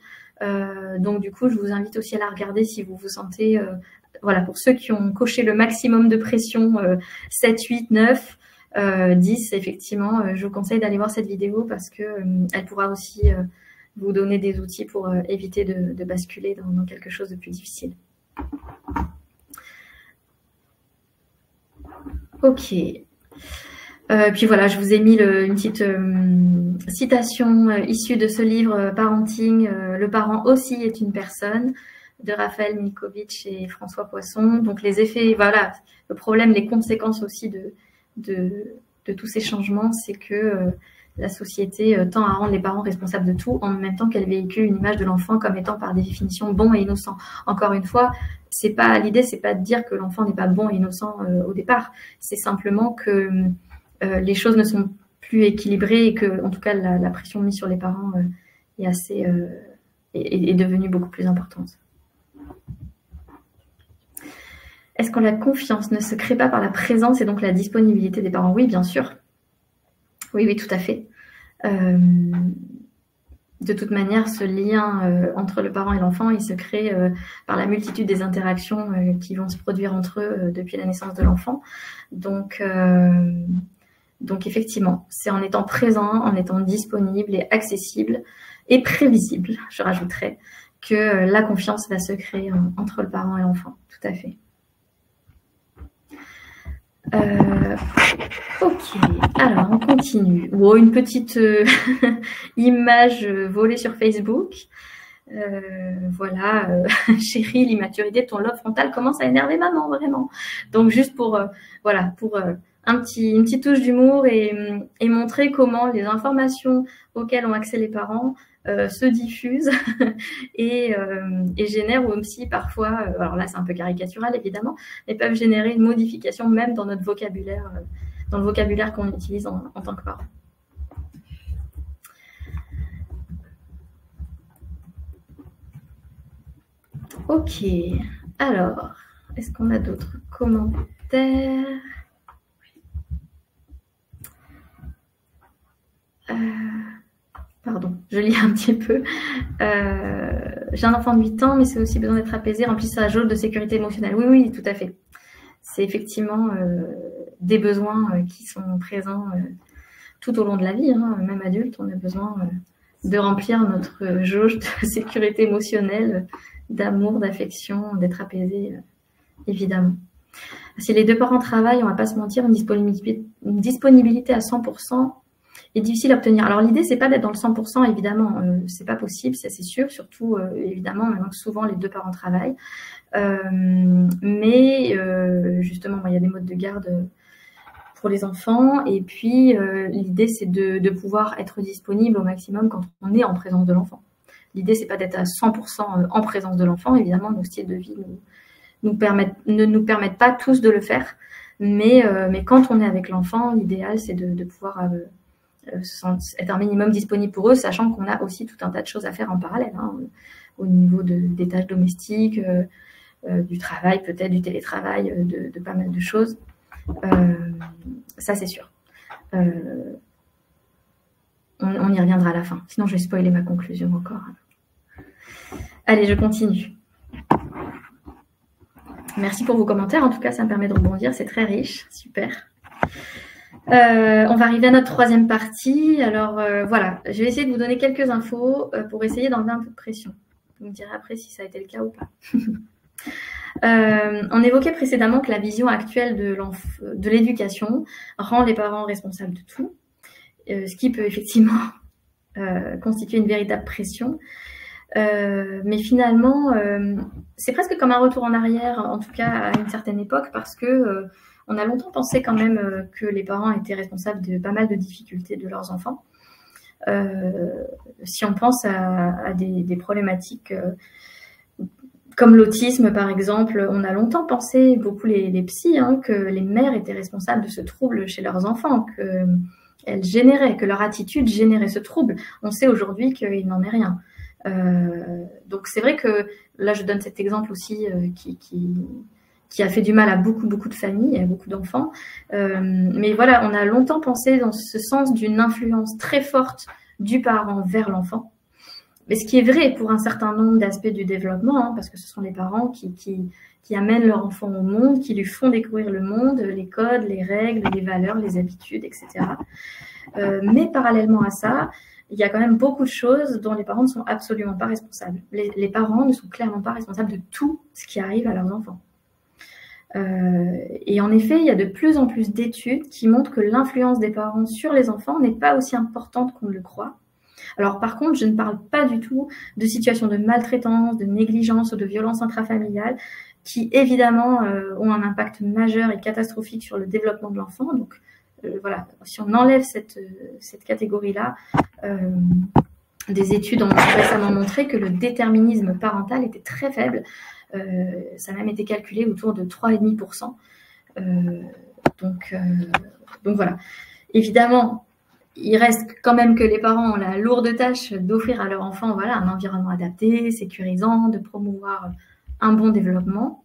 Donc, du coup, je vous invite aussi à la regarder si vous vous sentez... voilà, pour ceux qui ont coché le maximum de pression, 7, 8, 9, 10, effectivement, je vous conseille d'aller voir cette vidéo parce que elle pourra aussi vous donner des outils pour éviter de basculer dans quelque chose de plus difficile. Ok. Puis voilà, je vous ai mis une petite citation issue de ce livre Parenting, le parent aussi est une personne, de Raphaël Milkovitch et François Poisson. Donc les effets, voilà, le problème, les conséquences aussi de tous ces changements, c'est que la société tend à rendre les parents responsables de tout en même temps qu'elle véhicule une image de l'enfant comme étant par définition bon et innocent. Encore une fois, l'idée, c'est pas de dire que l'enfant n'est pas bon et innocent au départ. C'est simplement que les choses ne sont plus équilibrées et que, en tout cas, la pression mise sur les parents est devenue beaucoup plus importante. Est-ce que la confiance ne se crée pas par la présence et donc la disponibilité des parents? Oui, bien sûr. Oui, tout à fait. De toute manière, ce lien entre le parent et l'enfant, il se crée par la multitude des interactions qui vont se produire entre eux depuis la naissance de l'enfant. Donc effectivement, c'est en étant présent, en étant disponible et accessible et prévisible, je rajouterais, que la confiance va se créer entre le parent et l'enfant. Tout à fait. Ok, alors on continue. Oh, une petite image volée sur Facebook. Voilà, chérie, l'immaturité de ton lobe frontal commence à énerver maman, vraiment. Donc juste pour, voilà, pour une petite touche d'humour et montrer comment les informations auxquelles ont accès les parents se diffusent et génèrent aussi parfois, alors là c'est un peu caricatural évidemment, mais peuvent générer une modification même dans notre vocabulaire, dans le vocabulaire qu'on utilise en tant que parent. Ok, alors, est-ce qu'on a d'autres commentaires? Pardon, je lis un petit peu. J'ai un enfant de 8 ans, mais c'est aussi besoin d'être apaisé, remplir sa jauge de sécurité émotionnelle. Oui, oui, tout à fait. C'est effectivement des besoins qui sont présents tout au long de la vie. Hein. Même adulte, on a besoin de remplir notre jauge de sécurité émotionnelle, d'amour, d'affection, d'être apaisé, évidemment. Si les deux parents travaillent, on ne va pas se mentir, une disponibilité à 100% est difficile à obtenir. Alors l'idée, c'est pas d'être dans le 100%, évidemment, c'est pas possible, ça c'est sûr, surtout évidemment maintenant que souvent les deux parents travaillent. Mais justement, il y a des modes de garde pour les enfants, et puis l'idée c'est de pouvoir être disponible au maximum quand on est en présence de l'enfant. L'idée c'est pas d'être à 100% en présence de l'enfant, évidemment nos styles de vie ne nous permettent pas tous de le faire, mais quand on est avec l'enfant, l'idéal c'est de pouvoir être un minimum disponible pour eux, sachant qu'on a aussi tout un tas de choses à faire en parallèle, hein, au niveau des tâches domestiques, du travail peut-être, du télétravail, de pas mal de choses. Ça c'est sûr. On y reviendra à la fin, sinon je vais spoiler ma conclusion encore. Allez, je continue. Merci pour vos commentaires, en tout cas ça me permet de rebondir, c'est très riche, super. On va arriver à notre troisième partie. Alors voilà, je vais essayer de vous donner quelques infos pour essayer d'enlever un peu de pression. Vous me direz après si ça a été le cas ou pas. On évoquait précédemment que la vision actuelle de l'éducation rend les parents responsables de tout, ce qui peut effectivement constituer une véritable pression. Mais finalement, c'est presque comme un retour en arrière, en tout cas à une certaine époque, parce que on a longtemps pensé quand même que les parents étaient responsables de pas mal de difficultés de leurs enfants. Si on pense à des problématiques comme l'autisme, par exemple, on a longtemps pensé, beaucoup les psys, hein, que les mères étaient responsables de ce trouble chez leurs enfants, qu'elles généraient, que leur attitude générait ce trouble. On sait aujourd'hui qu'il n'en est rien. Donc c'est vrai que, là je donne cet exemple aussi qui a fait du mal à beaucoup de familles, à beaucoup d'enfants. Mais voilà, on a longtemps pensé dans ce sens d'une influence très forte du parent vers l'enfant. Mais ce qui est vrai pour un certain nombre d'aspects du développement, hein, parce que ce sont les parents qui amènent leur enfant au monde, qui lui font découvrir le monde, les codes, les règles, les valeurs, les habitudes, etc. Mais parallèlement à ça, il y a quand même beaucoup de choses dont les parents ne sont absolument pas responsables. Les parents ne sont clairement pas responsables de tout ce qui arrive à leurs enfants. Et en effet, il y a de plus en plus d'études qui montrent que l'influence des parents sur les enfants n'est pas aussi importante qu'on le croit. Alors par contre, je ne parle pas du tout de situations de maltraitance, de négligence ou de violence intrafamiliale qui évidemment ont un impact majeur et catastrophique sur le développement de l'enfant. Donc voilà, si on enlève cette catégorie-là, des études ont récemment montré que le déterminisme parental était très faible. Ça a même été calculé autour de 3,5%. Donc voilà. Évidemment, il reste quand même que les parents ont la lourde tâche d'offrir à leur enfant un environnement adapté, sécurisant, de promouvoir un bon développement.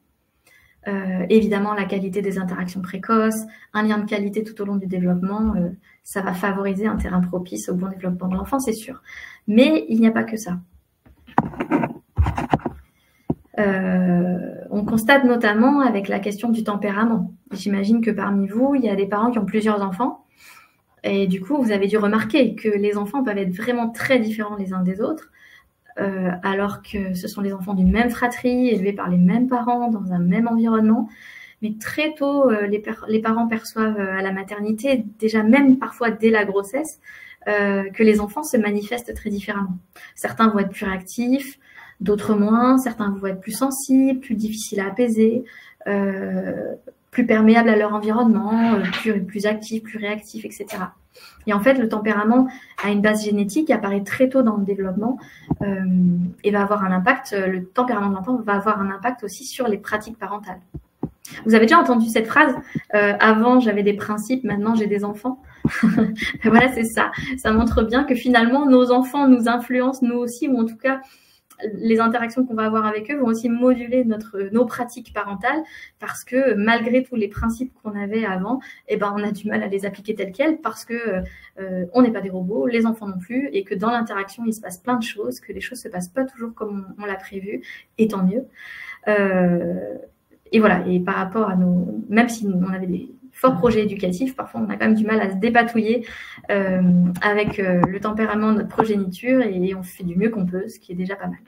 Évidemment, la qualité des interactions précoces, un lien de qualité tout au long du développement, ça va favoriser un terrain propice au bon développement de l'enfant, c'est sûr. Mais il n'y a pas que ça. On constate notamment avec la question du tempérament. J'imagine que parmi vous, il y a des parents qui ont plusieurs enfants. Et du coup, vous avez dû remarquer que les enfants peuvent être vraiment très différents les uns des autres, alors que ce sont les enfants d'une même fratrie, élevés par les mêmes parents, dans un même environnement. Mais très tôt, les parents perçoivent à la maternité, déjà même parfois dès la grossesse, que les enfants se manifestent très différemment. Certains vont être plus réactifs, d'autres moins. Certains vont être plus sensibles, plus difficiles à apaiser, plus perméables à leur environnement, plus actifs, plus réactifs, etc. Et en fait, le tempérament a une base génétique qui apparaît très tôt dans le développement et va avoir un impact. Le tempérament de l'enfant va avoir un impact aussi sur les pratiques parentales. Vous avez déjà entendu cette phrase avant, j'avais des principes, maintenant j'ai des enfants. Voilà, c'est ça. Ça montre bien que finalement, nos enfants nous influencent, nous aussi, ou en tout cas, les interactions qu'on va avoir avec eux vont aussi moduler nos pratiques parentales, parce que malgré tous les principes qu'on avait avant, eh ben, on a du mal à les appliquer tels quels, parce que on n'est pas des robots, les enfants non plus, et que dans l'interaction, il se passe plein de choses, que les choses se passent pas toujours comme on l'a prévu, et tant mieux. Et voilà, et par rapport à même si on avait des forts projets éducatifs, parfois on a quand même du mal à se dépatouiller avec le tempérament de notre progéniture, et on fait du mieux qu'on peut, ce qui est déjà pas mal.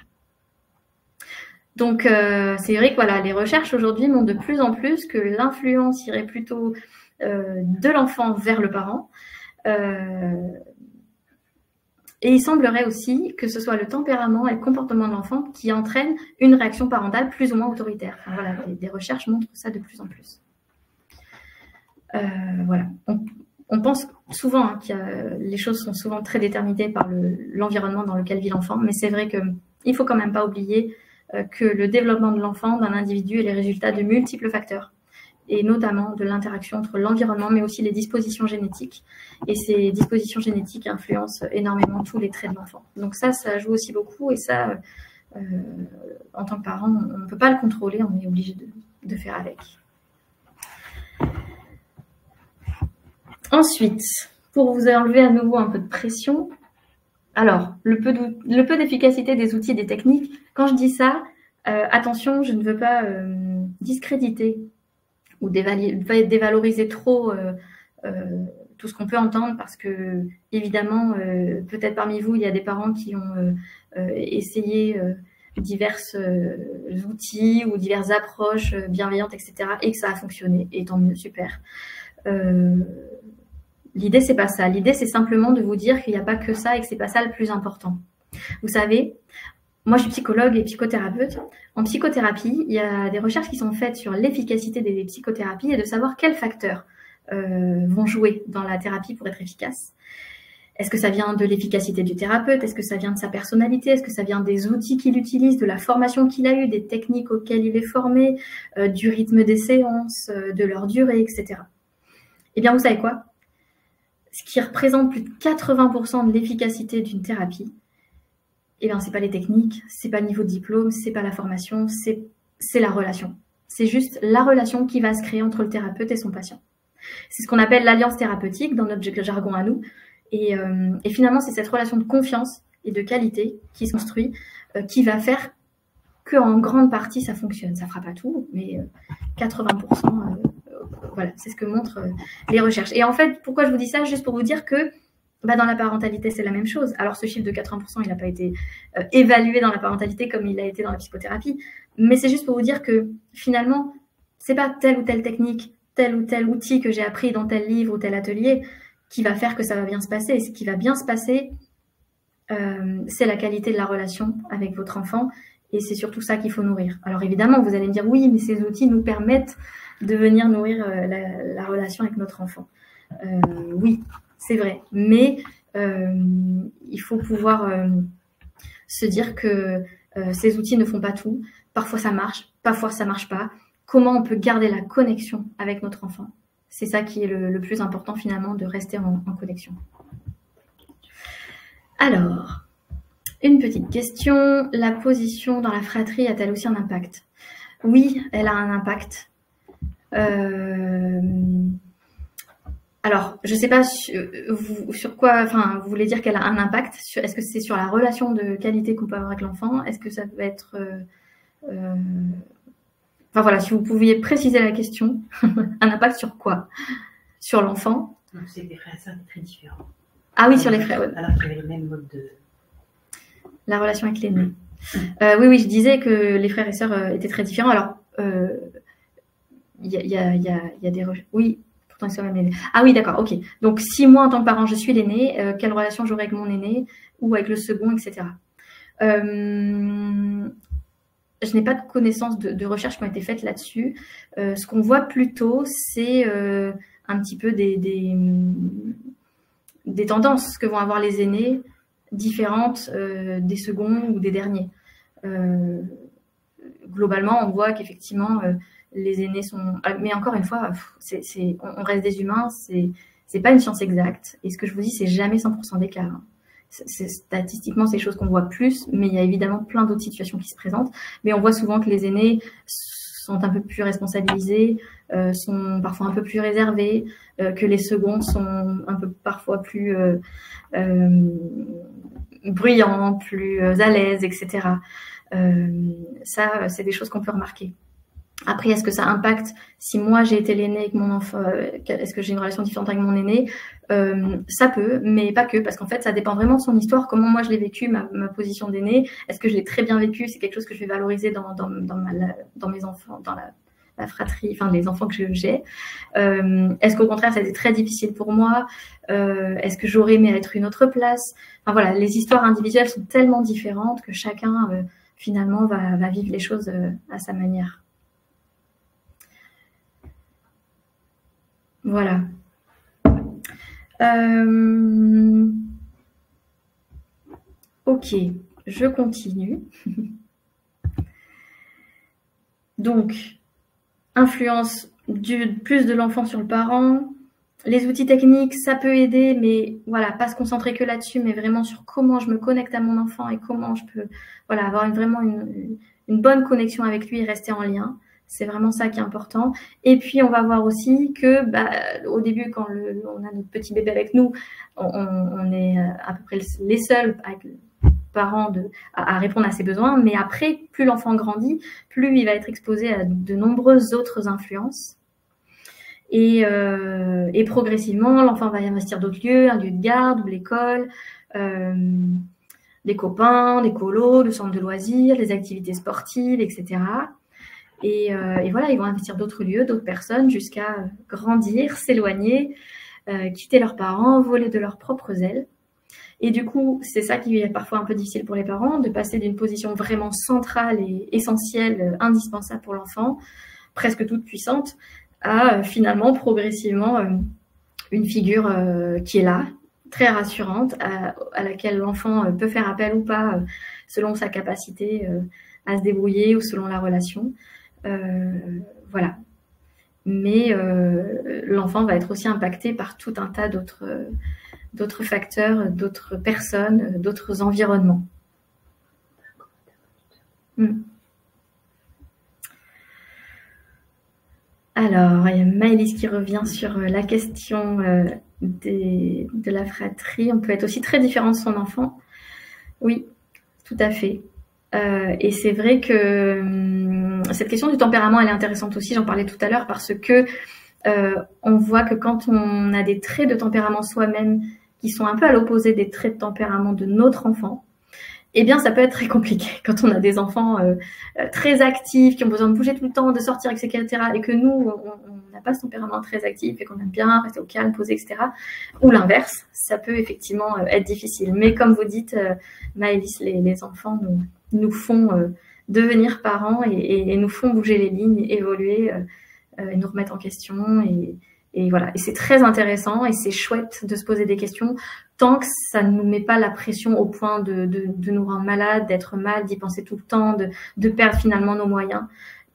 Donc c'est vrai que voilà, les recherches aujourd'hui montrent de plus en plus que l'influence irait plutôt de l'enfant vers le parent. Et il semblerait aussi que ce soit le tempérament et le comportement de l'enfant qui entraînent une réaction parentale plus ou moins autoritaire. Enfin, voilà, des recherches montrent ça de plus en plus. Voilà. On pense souvent que les choses sont souvent très déterminées par l'environnement dans lequel vit l'enfant, mais c'est vrai qu'il ne faut quand même pas oublier que le développement de l'enfant, d'un individu, est le résultat de multiples facteurs, et notamment de l'interaction entre l'environnement, mais aussi les dispositions génétiques. Et ces dispositions génétiques influencent énormément tous les traits de l'enfant. Donc ça joue aussi beaucoup, et ça, en tant que parent, on ne peut pas le contrôler, on est obligé de faire avec. Ensuite, pour vous enlever à nouveau un peu de pression, alors, le peu d'efficacité des outils et des techniques, quand je dis ça, attention, je ne veux pas discréditer ou dévaloriser trop tout ce qu'on peut entendre, parce que, évidemment, peut-être parmi vous, il y a des parents qui ont essayé divers outils ou diverses approches bienveillantes, etc., et que ça a fonctionné, et tant mieux, super. L'idée, c'est pas ça. L'idée, c'est simplement de vous dire qu'il n'y a pas que ça et que c'est pas ça le plus important. Vous savez, moi, je suis psychologue et psychothérapeute. En psychothérapie, il y a des recherches qui sont faites sur l'efficacité des psychothérapies et de savoir quels facteurs vont jouer dans la thérapie pour être efficace. Est-ce que ça vient de l'efficacité du thérapeute? Est-ce que ça vient de sa personnalité? Est-ce que ça vient des outils qu'il utilise, de la formation qu'il a eue, des techniques auxquelles il est formé, du rythme des séances, de leur durée, etc. Eh bien, vous savez quoi? Ce qui représente plus de 80% de l'efficacité d'une thérapie, eh bien, c'est pas les techniques, c'est pas le niveau de diplôme, c'est pas la formation, c'est la relation. C'est juste la relation qui va se créer entre le thérapeute et son patient. C'est ce qu'on appelle l'alliance thérapeutique dans notre jargon à nous. Et finalement, c'est cette relation de confiance et de qualité qui se construit, qui va faire qu'en grande partie, ça fonctionne. Ça fera pas tout, mais 80%, voilà, c'est ce que montrent les recherches. Et en fait, pourquoi je vous dis ça? Juste pour vous dire que dans la parentalité, c'est la même chose. Alors, ce chiffre de 80%, il n'a pas été évalué dans la parentalité comme il a été dans la psychothérapie. Mais c'est juste pour vous dire que finalement, c'est pas telle ou telle technique, tel ou tel outil que j'ai appris dans tel livre ou tel atelier qui va faire que ça va bien se passer. Et ce qui va bien se passer, c'est la qualité de la relation avec votre enfant. Et c'est surtout ça qu'il faut nourrir. Alors évidemment, vous allez me dire, oui, mais ces outils nous permettent de venir nourrir la relation avec notre enfant. Oui, c'est vrai. Mais il faut pouvoir se dire que ces outils ne font pas tout. Parfois ça marche, parfois ça marche pas. Comment on peut garder la connexion avec notre enfant? C'est ça qui est le plus important finalement, de rester en connexion. Alors, une petite question. La position dans la fratrie a-t-elle aussi un impact? Oui, elle a un impact. Alors, je ne sais pas sur quoi, enfin, vous voulez dire qu'elle a un impact. Est-ce que c'est sur la relation de qualité qu'on peut avoir avec l'enfant? Est-ce que ça peut être... Enfin voilà, si vous pouviez préciser la question. Un impact sur quoi? Sur l'enfant? C'est des frères et sœurs très différents. Ah oui, sur les frères. Alors qu'il y avait le même mode de... La relation avec l'aîné. Oui, je disais que les frères et sœurs étaient très différents. Alors, il y a des... Oui, pourtant ils sont même aînés. Ah oui, d'accord, ok. Donc, si moi, en tant que parent, je suis l'aîné, quelle relation j'aurai avec mon aîné ou avec le second, etc. Je n'ai pas de connaissances de recherches qui ont été faites là-dessus. Ce qu'on voit plutôt, c'est un petit peu des tendances que vont avoir les aînés différentes des seconds ou des derniers. Globalement, on voit qu'effectivement, les aînés sont... Mais encore une fois, on reste des humains, c'est pas une science exacte. Et ce que je vous dis, c'est jamais 100% d'écart. Hein. Statistiquement, c'est des choses qu'on voit plus, mais il y a évidemment plein d'autres situations qui se présentent. Mais on voit souvent que les aînés sont un peu plus responsabilisés, sont parfois un peu plus réservés, que les seconds sont un peu parfois plus bruyants, plus à l'aise, etc. Ça, c'est des choses qu'on peut remarquer. Après, est-ce que ça impacte si moi j'ai été l'aîné avec mon enfant, est-ce que j'ai une relation différente avec mon aîné? Ça peut, mais pas que, parce qu'en fait, ça dépend vraiment de son histoire, comment moi je l'ai vécu, ma position d'aîné. Est-ce que je l'ai très bien vécu? C'est quelque chose que je vais valoriser dans mes enfants, dans la fratrie, enfin les enfants que j'ai. Est-ce qu'au contraire, ça a été très difficile pour moi? Est-ce que j'aurais aimé être une autre place? Enfin voilà, les histoires individuelles sont tellement différentes que chacun finalement va vivre les choses à sa manière. Voilà. Ok, je continue. Donc, influence plus de l'enfant sur le parent. Les outils techniques, ça peut aider, mais voilà, pas se concentrer que là-dessus, mais vraiment sur comment je me connecte à mon enfant et comment je peux avoir vraiment une bonne connexion avec lui et rester en lien. C'est vraiment ça qui est important. Et puis, on va voir aussi que au début, quand on a notre petit bébé avec nous, on est à peu près les seuls avec les parents à répondre à ses besoins. Mais après, plus l'enfant grandit, plus il va être exposé à de nombreuses autres influences. Et progressivement, l'enfant va investir d'autres lieux, un lieu de garde ou l'école, des copains, des colos, le centre de loisirs, les activités sportives, etc. Et voilà, ils vont investir d'autres lieux, d'autres personnes, jusqu'à grandir, s'éloigner, quitter leurs parents, voler de leurs propres ailes. Et du coup, c'est ça qui est parfois un peu difficile pour les parents, de passer d'une position vraiment centrale et essentielle, indispensable pour l'enfant, presque toute puissante, à finalement, progressivement, une figure qui est là, très rassurante, à laquelle l'enfant peut faire appel ou pas, selon sa capacité à se débrouiller ou selon la relation. Voilà. Mais l'enfant va être aussi impacté par tout un tas d'autres facteurs, d'autres personnes, d'autres environnements. Alors, il y a Maëlys qui revient sur la question de la fratrie. On peut être aussi très différent de son enfant. Oui, tout à fait. Et c'est vrai que cette question du tempérament, elle est intéressante aussi. J'en parlais tout à l'heure parce que on voit que quand on a des traits de tempérament soi-même qui sont un peu à l'opposé des traits de tempérament de notre enfant, eh bien, ça peut être très compliqué quand on a des enfants très actifs, qui ont besoin de bouger tout le temps, de sortir, etc. Et que nous, on n'a pas ce tempérament très actif et qu'on aime bien rester au calme, posé, etc. Ou l'inverse, ça peut effectivement être difficile. Mais comme vous dites, Maëlys, les enfants nous font devenir parents et nous font bouger les lignes, évoluer, et nous remettre en question. Et voilà. Et c'est très intéressant et c'est chouette de se poser des questions tant que ça ne nous met pas la pression au point de nous rendre malades, d'être mal, d'y penser tout le temps, de perdre finalement nos moyens.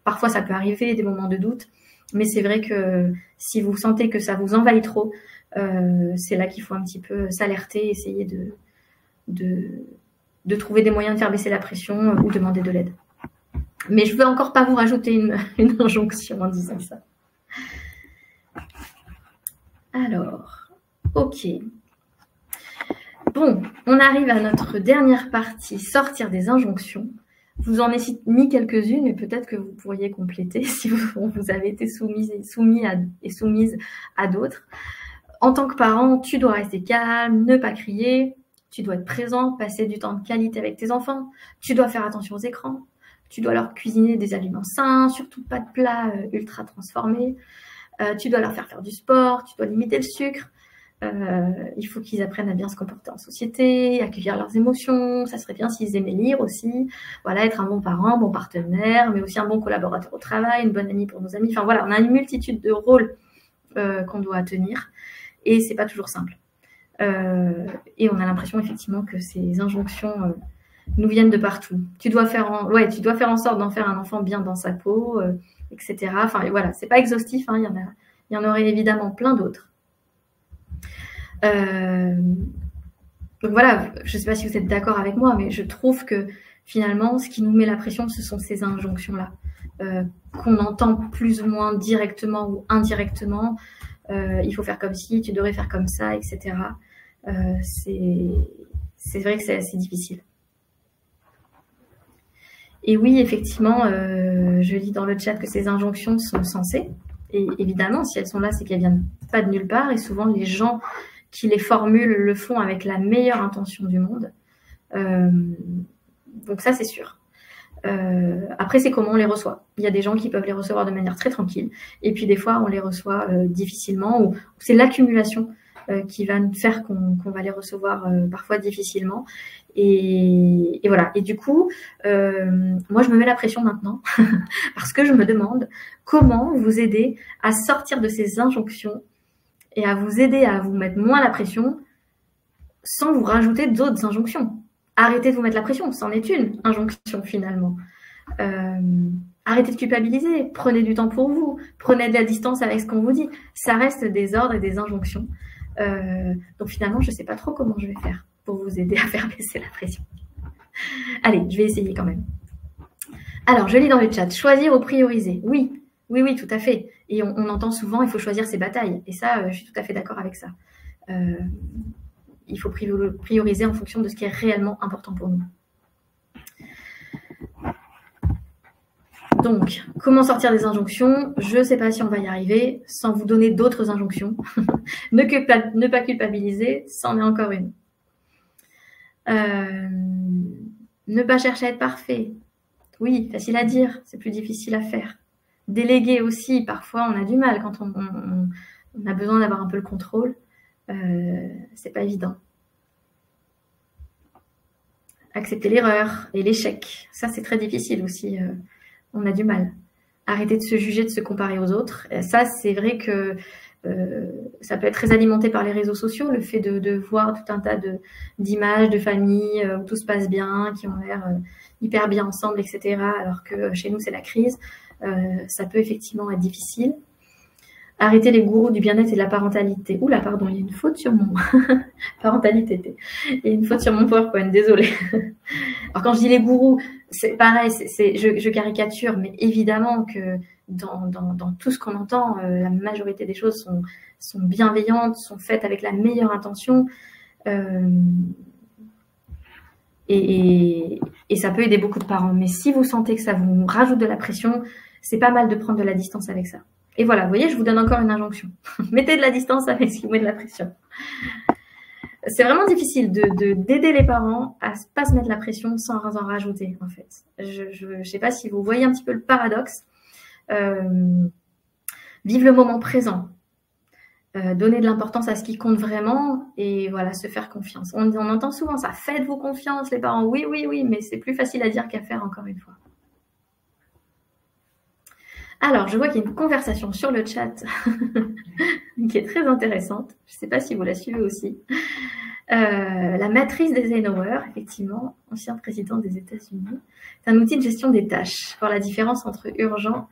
Parfois, ça peut arriver, des moments de doute. Mais c'est vrai que si vous sentez que ça vous envahit trop, c'est là qu'il faut un petit peu s'alerter, essayer de trouver des moyens de faire baisser la pression ou demander de l'aide. Mais je ne veux encore pas vous rajouter une injonction en disant ça. Alors, ok. Bon, on arrive à notre dernière partie, sortir des injonctions. Je vous en ai mis quelques-unes, mais peut-être que vous pourriez compléter si vous avez été soumise à d'autres. En tant que parent, tu dois rester calme, ne pas crier, tu dois être présent, passer du temps de qualité avec tes enfants, tu dois faire attention aux écrans, tu dois leur cuisiner des aliments sains, surtout pas de plats ultra transformés, tu dois leur faire du sport, tu dois limiter le sucre, il faut qu'ils apprennent à bien se comporter en société, accueillir leurs émotions, ça serait bien s'ils aimaient lire aussi, voilà, être un bon parent, un bon partenaire, mais aussi un bon collaborateur au travail, une bonne amie pour nos amis, enfin voilà, on a une multitude de rôles qu'on doit tenir. Et c'est pas toujours simple. Et on a l'impression effectivement que ces injonctions nous viennent de partout. Tu dois faire en sorte d'en faire un enfant bien dans sa peau, etc. Enfin voilà, c'est pas exhaustif, hein, il y en aurait évidemment plein d'autres. Donc voilà, je sais pas si vous êtes d'accord avec moi, mais je trouve que finalement, ce qui nous met la pression, ce sont ces injonctions-là, qu'on entend plus ou moins directement ou indirectement. Il faut faire comme ci, tu devrais faire comme ça, etc. C'est vrai que c'est assez difficile. Et oui, effectivement, je lis dans le chat que ces injonctions sont sensées. Et évidemment, si elles sont là, c'est qu'elles viennent pas de nulle part. Et souvent, les gens qui les formulent le font avec la meilleure intention du monde. Donc ça, c'est sûr. Après, c'est comment on les reçoit. Il y a des gens qui peuvent les recevoir de manière très tranquille. Et puis, des fois, on les reçoit difficilement. Ou c'est l'accumulation qui va nous faire qu'on va les recevoir parfois difficilement. Et voilà. Et du coup, moi, je me mets la pression maintenant parce que je me demande comment vous aider à sortir de ces injonctions et à vous aider à vous mettre moins la pression sans vous rajouter d'autres injonctions. Arrêtez de vous mettre la pression, c'en est une injonction finalement. Arrêtez de culpabiliser, prenez du temps pour vous, prenez de la distance avec ce qu'on vous dit. Ça reste des ordres et des injonctions. Donc finalement, je ne sais pas trop comment je vais faire pour vous aider à faire baisser la pression. Allez, je vais essayer quand même. Alors, je lis dans le chat, choisir ou prioriser. Oui, tout à fait. Et on entend souvent, il faut choisir ses batailles. Et ça, je suis tout à fait d'accord avec ça. Il faut prioriser en fonction de ce qui est réellement important pour nous. Donc, comment sortir des injonctions? Je ne sais pas si on va y arriver sans vous donner d'autres injonctions. Ne pas culpabiliser, c'en est encore une. Ne pas chercher à être parfait. Oui, facile à dire, c'est plus difficile à faire. Déléguer aussi, parfois on a du mal quand on a besoin d'avoir un peu le contrôle. C'est pas évident. Accepter l'erreur et l'échec, ça c'est très difficile aussi. On a du mal. Arrêter de se juger, de se comparer aux autres. Et ça, c'est vrai que ça peut être très alimenté par les réseaux sociaux, le fait de voir tout un tas d'images de familles où tout se passe bien, qui ont l'air hyper bien ensemble, etc. Alors que chez nous, c'est la crise. Ça peut effectivement être difficile. Arrêter les gourous du bien-être et de la parentalité. Oula, pardon, il y a une faute sur mon... parentalité. Il y a une faute sur mon PowerPoint, désolée. Alors, quand je dis les gourous, c'est pareil, je caricature, mais évidemment que dans tout ce qu'on entend, la majorité des choses sont bienveillantes, sont faites avec la meilleure intention. Et ça peut aider beaucoup de parents. Mais si vous sentez que ça vous rajoute de la pression, c'est pas mal de prendre de la distance avec ça. Et voilà, vous voyez, je vous donne encore une injonction. Mettez de la distance avec ce qui met de la pression. C'est vraiment difficile d'aider les parents à ne pas se mettre la pression sans en rajouter, en fait. Je ne sais pas si vous voyez un petit peu le paradoxe. Vivre le moment présent. Donner de l'importance à ce qui compte vraiment et voilà, se faire confiance. On entend souvent ça. Faites-vous confiance, les parents. Oui, mais c'est plus facile à dire qu'à faire, encore une fois. Alors, je vois qu'il y a une conversation sur le chat qui est très intéressante. Je ne sais pas si vous la suivez aussi. La matrice d'Eisenhower, effectivement, ancien président des États-Unis, c'est un outil de gestion des tâches. Voir la différence entre urgent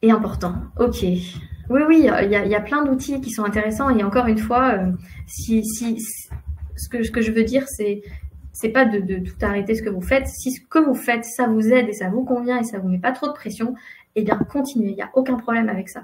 et important. Ok. Oui, il y a plein d'outils qui sont intéressants. Et encore une fois, ce que je veux dire, c'est c'est pas de tout arrêter ce que vous faites. Si ce que vous faites, ça vous aide et ça vous convient et ça vous met pas trop de pression, eh bien, continuez. Il n'y a aucun problème avec ça.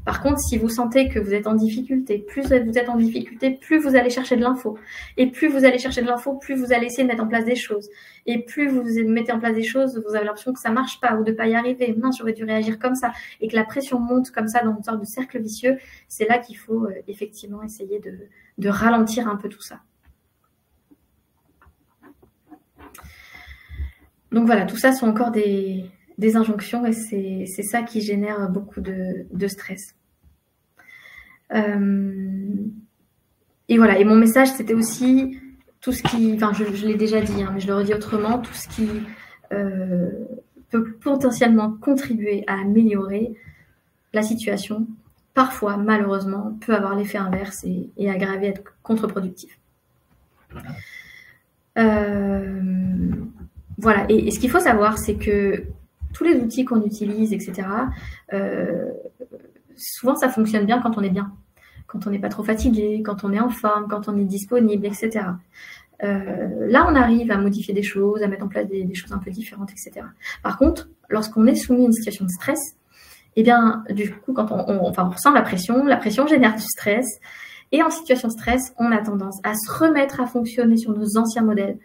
Par contre, si vous sentez que vous êtes en difficulté, plus vous êtes en difficulté, plus vous allez chercher de l'info. Et plus vous allez chercher de l'info, plus vous allez essayer de mettre en place des choses. Et plus vous mettez en place des choses, vous avez l'impression que ça marche pas ou de pas y arriver. Mince, j'aurais dû réagir comme ça. Et que la pression monte comme ça dans une sorte de cercle vicieux. C'est là qu'il faut effectivement essayer de ralentir un peu tout ça. Donc voilà, tout ça sont encore des injonctions et c'est ça qui génère beaucoup de stress. Et voilà, et mon message c'était aussi tout ce qui, enfin je l'ai déjà dit, hein, mais je le redis autrement, tout ce qui peut potentiellement contribuer à améliorer la situation, parfois malheureusement peut avoir l'effet inverse et aggraver, être contre-productif. Voilà, et ce qu'il faut savoir, c'est que tous les outils qu'on utilise, etc., souvent ça fonctionne bien quand on est bien, quand on n'est pas trop fatigué, quand on est en forme, quand on est disponible, etc. Là, on arrive à modifier des choses, à mettre en place des choses un peu différentes, etc. Par contre, lorsqu'on est soumis à une situation de stress, eh bien, du coup, quand on ressent la pression génère du stress, et en situation de stress, on a tendance à se remettre à fonctionner sur nos anciens modèles,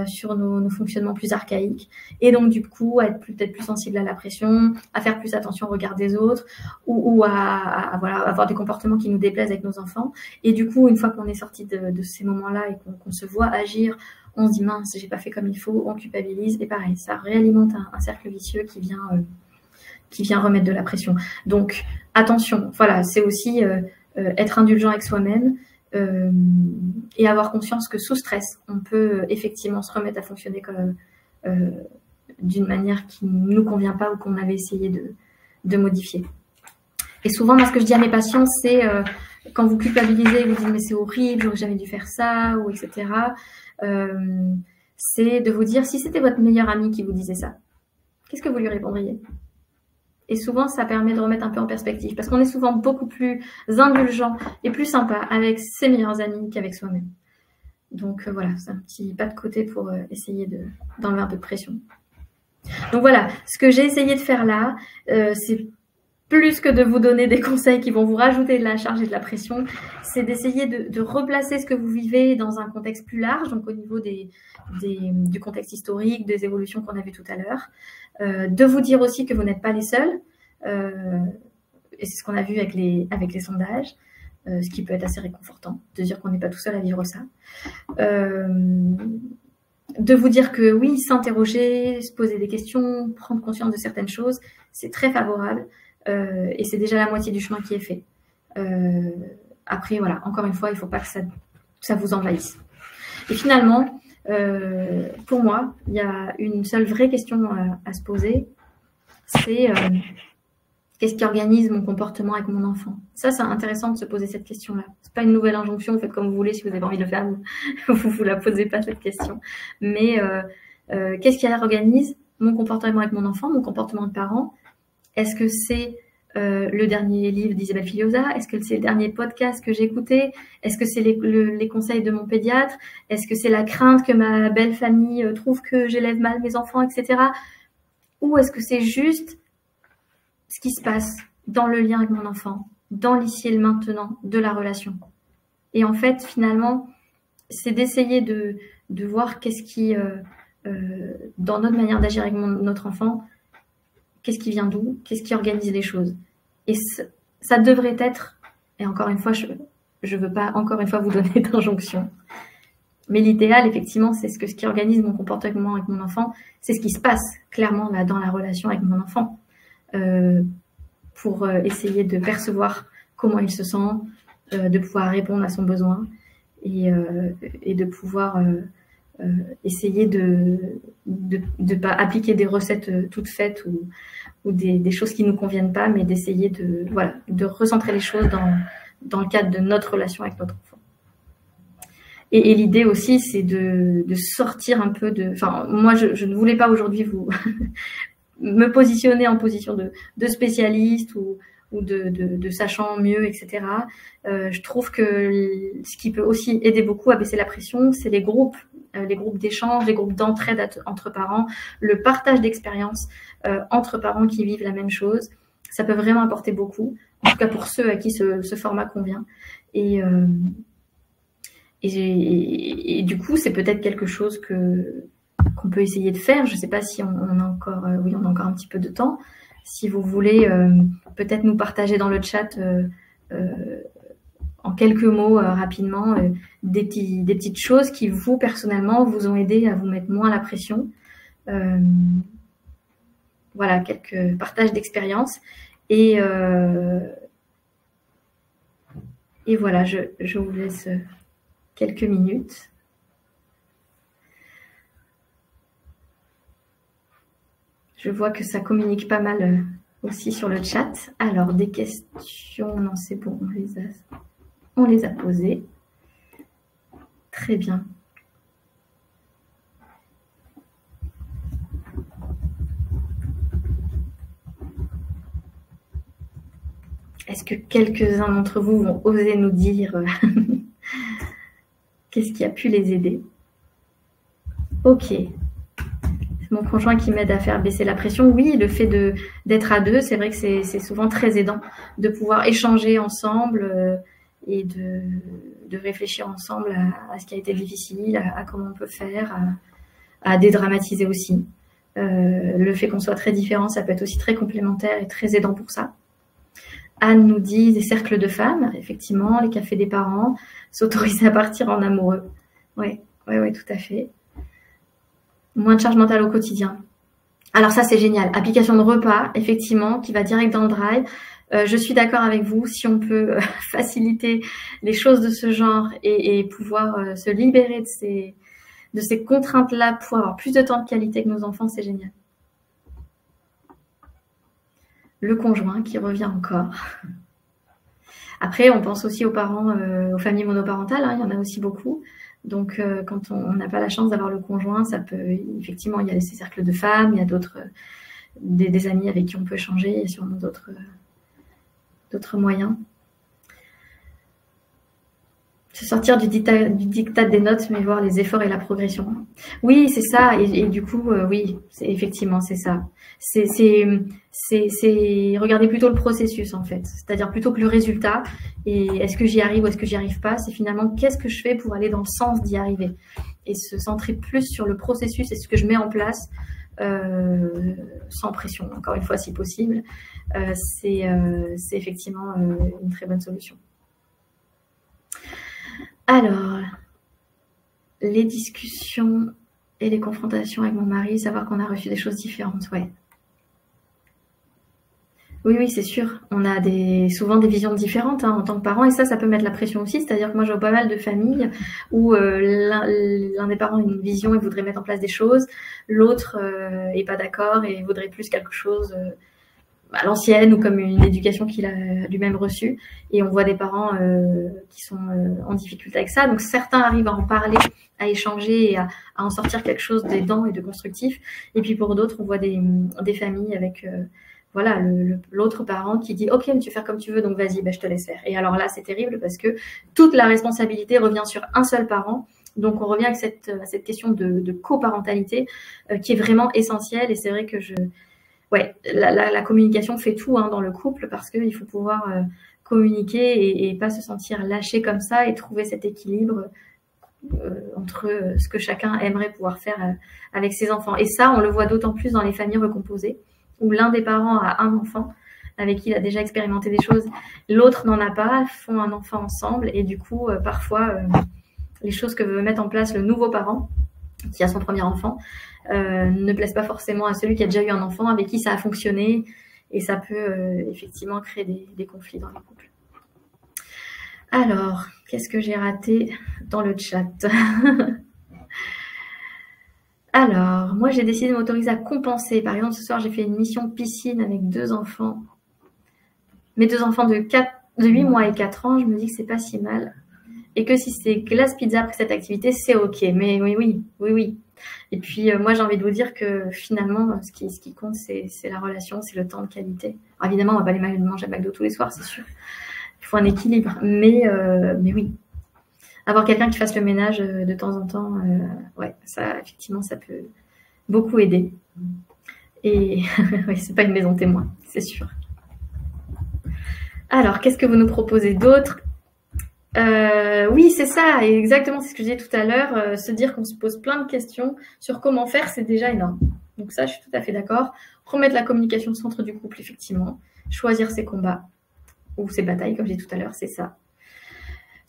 sur nos fonctionnements plus archaïques, et donc du coup à être peut-être plus sensible à la pression, à faire plus attention au regard des autres, ou à voilà, avoir des comportements qui nous déplaisent avec nos enfants. Et du coup, une fois qu'on est sorti de ces moments-là et qu'on se voit agir, on se dit mince, j'ai pas fait comme il faut, on culpabilise, et pareil, ça réalimente un cercle vicieux qui vient remettre de la pression. Donc attention, voilà, c'est aussi être indulgent avec soi-même. Et avoir conscience que sous stress, on peut effectivement se remettre à fonctionner comme d'une manière qui ne nous convient pas ou qu'on avait essayé de modifier. Et souvent, moi, ce que je dis à mes patients, c'est quand vous culpabilisez, vous dites mais c'est horrible, j'aurais jamais dû faire ça, ou etc. C'est de vous dire, si c'était votre meilleur ami qui vous disait ça, qu'est-ce que vous lui répondriez ? Et souvent, ça permet de remettre un peu en perspective, parce qu'on est souvent beaucoup plus indulgent et plus sympa avec ses meilleurs amis qu'avec soi-même. Donc voilà, c'est un petit pas de côté pour essayer d'enlever un peu de pression. Donc voilà, ce que j'ai essayé de faire là, c'est plus que de vous donner des conseils qui vont vous rajouter de la charge et de la pression, c'est d'essayer de replacer ce que vous vivez dans un contexte plus large, donc au niveau du contexte historique, des évolutions qu'on a vues tout à l'heure, de vous dire aussi que vous n'êtes pas les seuls, et c'est ce qu'on a vu avec les sondages, ce qui peut être assez réconfortant, de dire qu'on n'est pas tout seul à vivre ça. De vous dire que oui, s'interroger, se poser des questions, prendre conscience de certaines choses, c'est très favorable. Et c'est déjà la moitié du chemin qui est fait. Après, voilà, encore une fois, il ne faut pas que ça vous envahisse. Et finalement, pour moi, il y a une seule vraie question à se poser, c'est qu'est-ce qui organise mon comportement avec mon enfant ? Ça, c'est intéressant de se poser cette question-là. C'est pas une nouvelle injonction, faites comme vous voulez, si vous avez envie de le faire, vous la posez pas cette question. Mais qu'est-ce qui organise mon comportement avec mon enfant, mon comportement de parent ? Est-ce que c'est le dernier livre d'Isabelle Filiosa? Est-ce que c'est le dernier podcast que j'ai écouté? Est-ce que c'est les conseils de mon pédiatre? Est-ce que c'est la crainte que ma belle famille trouve que j'élève mal mes enfants, etc. Ou est-ce que c'est juste ce qui se passe dans le lien avec mon enfant, dans l'ici et le maintenant de la relation? Et en fait, finalement, c'est d'essayer de voir qu'est-ce qui, dans notre manière d'agir avec notre enfant, qu'est-ce qui vient d'où? Qu'est-ce qui organise les choses? Et ça devrait être, et encore une fois, je ne veux pas encore une fois vous donner d'injonction, mais l'idéal, effectivement, c'est ce qui organise mon comportement avec mon enfant, c'est ce qui se passe clairement là dans la relation avec mon enfant, pour essayer de percevoir comment il se sent, de pouvoir répondre à son besoin et de pouvoir essayer de pas appliquer des recettes toutes faites ou des choses qui nous conviennent pas, mais d'essayer de recentrer les choses dans le cadre de notre relation avec notre enfant. Et l'idée aussi, c'est de sortir un peu enfin, moi, je ne voulais pas aujourd'hui vous me positionner en position de spécialiste ou ou de sachant mieux, etc. Je trouve que ce qui peut aussi aider beaucoup à baisser la pression, c'est les groupes d'échange, les groupes d'entraide entre parents, le partage d'expériences entre parents qui vivent la même chose. Ça peut vraiment apporter beaucoup, en tout cas pour ceux à qui ce format convient. Et du coup, c'est peut-être quelque chose qu'on peut essayer de faire. Je ne sais pas si on a encore, oui, on a encore un petit peu de temps. Si vous voulez peut-être nous partager dans le chat en quelques mots rapidement des petites choses qui vous personnellement vous ont aidé à vous mettre moins la pression. Voilà, quelques partages d'expérience et voilà, je vous laisse quelques minutes. Je vois que ça communique pas mal aussi sur le chat. Alors, des questions, non, c'est bon, on les a posées. Très bien. Est-ce que quelques-uns d'entre vous vont oser nous dire qu'est-ce qui a pu les aider? Ok. Mon conjoint qui m'aide à faire baisser la pression. Oui, le fait d'être à deux, c'est vrai que c'est souvent très aidant de pouvoir échanger ensemble et de réfléchir ensemble à ce qui a été difficile, à comment on peut faire, à dédramatiser aussi. Le fait qu'on soit très différents, ça peut être aussi très complémentaire et très aidant pour ça. Anne nous dit des cercles de femmes, effectivement, les cafés des parents, s'autoriser à partir en amoureux. Oui, tout à fait. Moins de charge mentale au quotidien. Alors ça, c'est génial. Application de repas, effectivement, qui va direct dans le drive. Je suis d'accord avec vous. Si on peut faciliter les choses de ce genre et pouvoir se libérer de ces contraintes-là pour avoir plus de temps de qualité avec nos enfants, c'est génial. Le conjoint qui revient encore. Après, on pense aussi aux parents, aux familles monoparentales. Hein, il y en a aussi beaucoup. Donc, quand on n'a pas la chance d'avoir le conjoint, ça peut, effectivement, il y a ces cercles de femmes, il y a d'autres, des amis avec qui on peut échanger, il y a sûrement d'autres moyens. Se sortir du diktat des notes, mais voir les efforts et la progression. Oui, c'est ça. Et du coup, oui, effectivement, c'est ça. C'est regarder plutôt le processus, en fait. C'est-à-dire plutôt que le résultat. Et est-ce que j'y arrive ou est-ce que j'y arrive pas? C'est finalement qu'est-ce que je fais pour aller dans le sens d'y arriver. Et se centrer plus sur le processus et ce que je mets en place sans pression, encore une fois, si possible. C'est effectivement une très bonne solution. Alors, les discussions et les confrontations avec mon mari, savoir qu'on a reçu des choses différentes, ouais. Oui, c'est sûr. On a souvent des visions différentes en tant que parents et ça peut mettre la pression aussi. C'est-à-dire que moi, j'ai pas mal de familles où l'un des parents a une vision et voudrait mettre en place des choses, l'autre est pas d'accord et voudrait plus quelque chose à l'ancienne ou comme une éducation qu'il a lui-même reçue. Et on voit des parents qui sont en difficulté avec ça. Donc certains arrivent à en parler, à échanger et à en sortir quelque chose d'aidant et de constructif. Et puis pour d'autres, on voit des familles avec voilà l'autre parent qui dit « Ok, tu veux faire comme tu veux, donc vas-y, je te laisse faire. » Et alors là, c'est terrible parce que toute la responsabilité revient sur un seul parent. Donc on revient avec cette question de coparentalité qui est vraiment essentielle. Et c'est vrai que la communication fait tout dans le couple parce qu'il faut pouvoir communiquer et pas se sentir lâché comme ça et trouver cet équilibre entre ce que chacun aimerait pouvoir faire avec ses enfants. Et ça, on le voit d'autant plus dans les familles recomposées où l'un des parents a un enfant avec qui il a déjà expérimenté des choses, l'autre n'en a pas, font un enfant ensemble et du coup, parfois, les choses que veut mettre en place le nouveau parent qui a son premier enfant ne plaisent pas forcément à celui qui a déjà eu un enfant avec qui ça a fonctionné et ça peut effectivement créer des conflits dans le couple. Alors, qu'est-ce que j'ai raté dans le chat? Alors, moi j'ai décidé de m'autoriser à compenser. Par exemple, ce soir j'ai fait une mission piscine avec 2 enfants. Mes 2 enfants de 8 mois et 4 ans, je me dis que c'est pas si mal. Et que si c'est glace pizza après cette activité, c'est ok. Mais oui. Et puis, moi, j'ai envie de vous dire que finalement, ce qui compte, c'est la relation, c'est le temps de qualité. Alors, évidemment, on va pas aller manger à McDo tous les soirs, c'est sûr. Il faut un équilibre. Mais oui, avoir quelqu'un qui fasse le ménage de temps en temps, ouais, ça, effectivement, ça peut beaucoup aider. Et oui, c'est pas une maison témoin, c'est sûr. Alors, qu'est-ce que vous nous proposez d'autre? Oui, c'est ça, et exactement, c'est ce que je disais tout à l'heure. Se dire qu'on se pose plein de questions sur comment faire, c'est déjà énorme. Donc ça, je suis tout à fait d'accord. Remettre la communication au centre du couple, effectivement. Choisir ses combats ou ses batailles, comme j'ai dit tout à l'heure, c'est ça.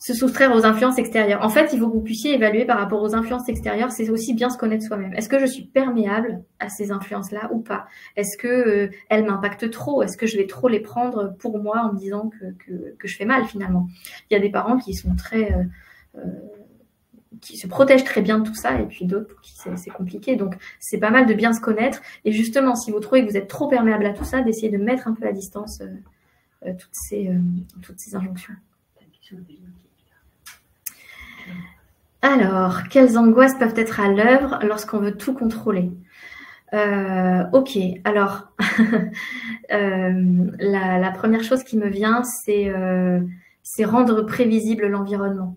Se soustraire aux influences extérieures. En fait, il faut que vous puissiez évaluer par rapport aux influences extérieures, c'est aussi bien se connaître soi-même. Est-ce que je suis perméable à ces influences-là ou pas? Est-ce que elles m'impactent trop? Est-ce que je vais trop les prendre pour moi en me disant que je fais mal finalement? Il y a des parents qui sont qui se protègent très bien de tout ça, et puis d'autres pour qui c'est compliqué. Donc, c'est pas mal de bien se connaître. Et justement, si vous trouvez que vous êtes trop perméable à tout ça, d'essayer de mettre un peu à distance toutes ces injonctions. Alors, quelles angoisses peuvent être à l'œuvre lorsqu'on veut tout contrôler? Ok, alors, la première chose qui me vient, c'est rendre prévisible l'environnement.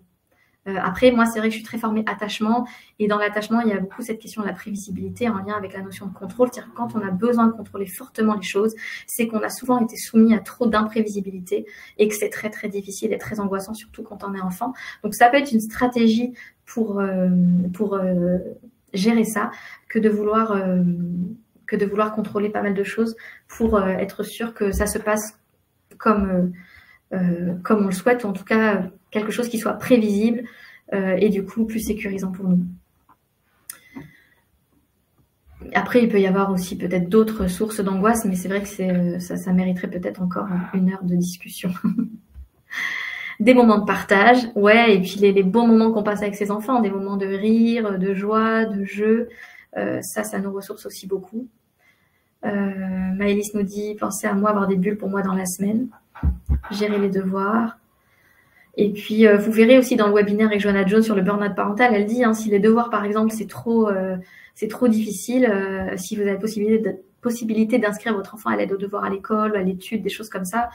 Après, moi, c'est vrai que je suis très formée attachement, et dans l'attachement, il y a beaucoup cette question de la prévisibilité en lien avec la notion de contrôle. C'est-à-dire que quand on a besoin de contrôler fortement les choses, c'est qu'on a souvent été soumis à trop d'imprévisibilité et que c'est très, très difficile et très angoissant, surtout quand on est enfant. Donc, ça peut être une stratégie pour gérer ça que de vouloir contrôler pas mal de choses pour être sûr que ça se passe comme on le souhaite, ou en tout cas quelque chose qui soit prévisible et du coup plus sécurisant pour nous. Après, il peut y avoir aussi peut-être d'autres sources d'angoisse, mais c'est vrai que ça mériterait peut-être encore 1 heure de discussion. Des moments de partage, ouais, et puis les bons moments qu'on passe avec ses enfants, des moments de rire, de joie, de jeu, ça nous ressource aussi beaucoup. Maëlys nous dit, pensez à moi, avoir des bulles pour moi dans la semaine, gérer les devoirs. Et puis, vous verrez aussi dans le webinaire avec Joanna Jones sur le burn-out parental, elle dit, si les devoirs, par exemple, c'est trop difficile, si vous avez possibilité d'inscrire votre enfant à l'aide aux devoirs à l'école, à l'étude, des choses comme ça,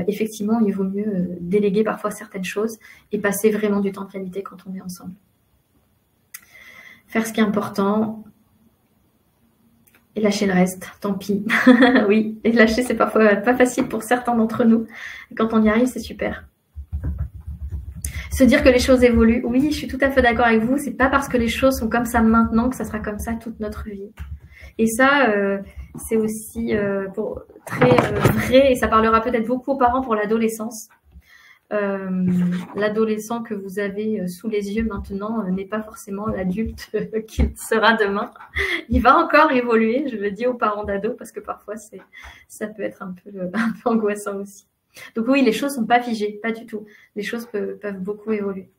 effectivement, il vaut mieux déléguer parfois certaines choses et passer vraiment du temps de qualité quand on est ensemble. Faire ce qui est important et lâcher le reste, tant pis. Oui, et lâcher, c'est parfois pas facile pour certains d'entre nous. Quand on y arrive, c'est super. Se dire que les choses évoluent, oui, je suis tout à fait d'accord avec vous. C'est pas parce que les choses sont comme ça maintenant que ça sera comme ça toute notre vie. Et ça, c'est aussi très vrai, et ça parlera peut-être beaucoup aux parents pour l'adolescence. L'adolescent que vous avez sous les yeux maintenant n'est pas forcément l'adulte qu'il sera demain. Il va encore évoluer, je le dis aux parents d'ados, parce que parfois ça peut être un peu angoissant aussi. Donc oui, les choses sont pas figées, pas du tout. Les choses peuvent beaucoup évoluer.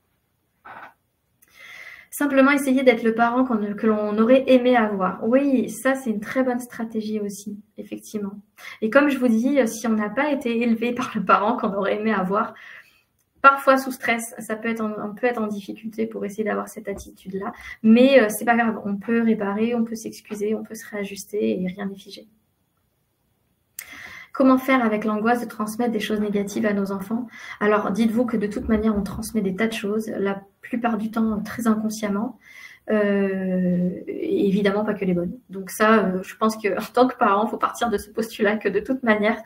Simplement essayer d'être le parent que l'on aurait aimé avoir. Oui, ça c'est une très bonne stratégie aussi, effectivement. Et comme je vous dis, si on n'a pas été élevé par le parent qu'on aurait aimé avoir, parfois sous stress, on peut être en difficulté pour essayer d'avoir cette attitude-là. Mais c'est pas grave, on peut réparer, on peut s'excuser, on peut se réajuster et rien n'est figé. Comment faire avec l'angoisse de transmettre des choses négatives à nos enfants? Alors, dites-vous que de toute manière, on transmet des tas de choses, la plupart du temps très inconsciemment, et évidemment pas que les bonnes. Donc ça, je pense qu'en tant que parent, il faut partir de ce postulat que de toute manière,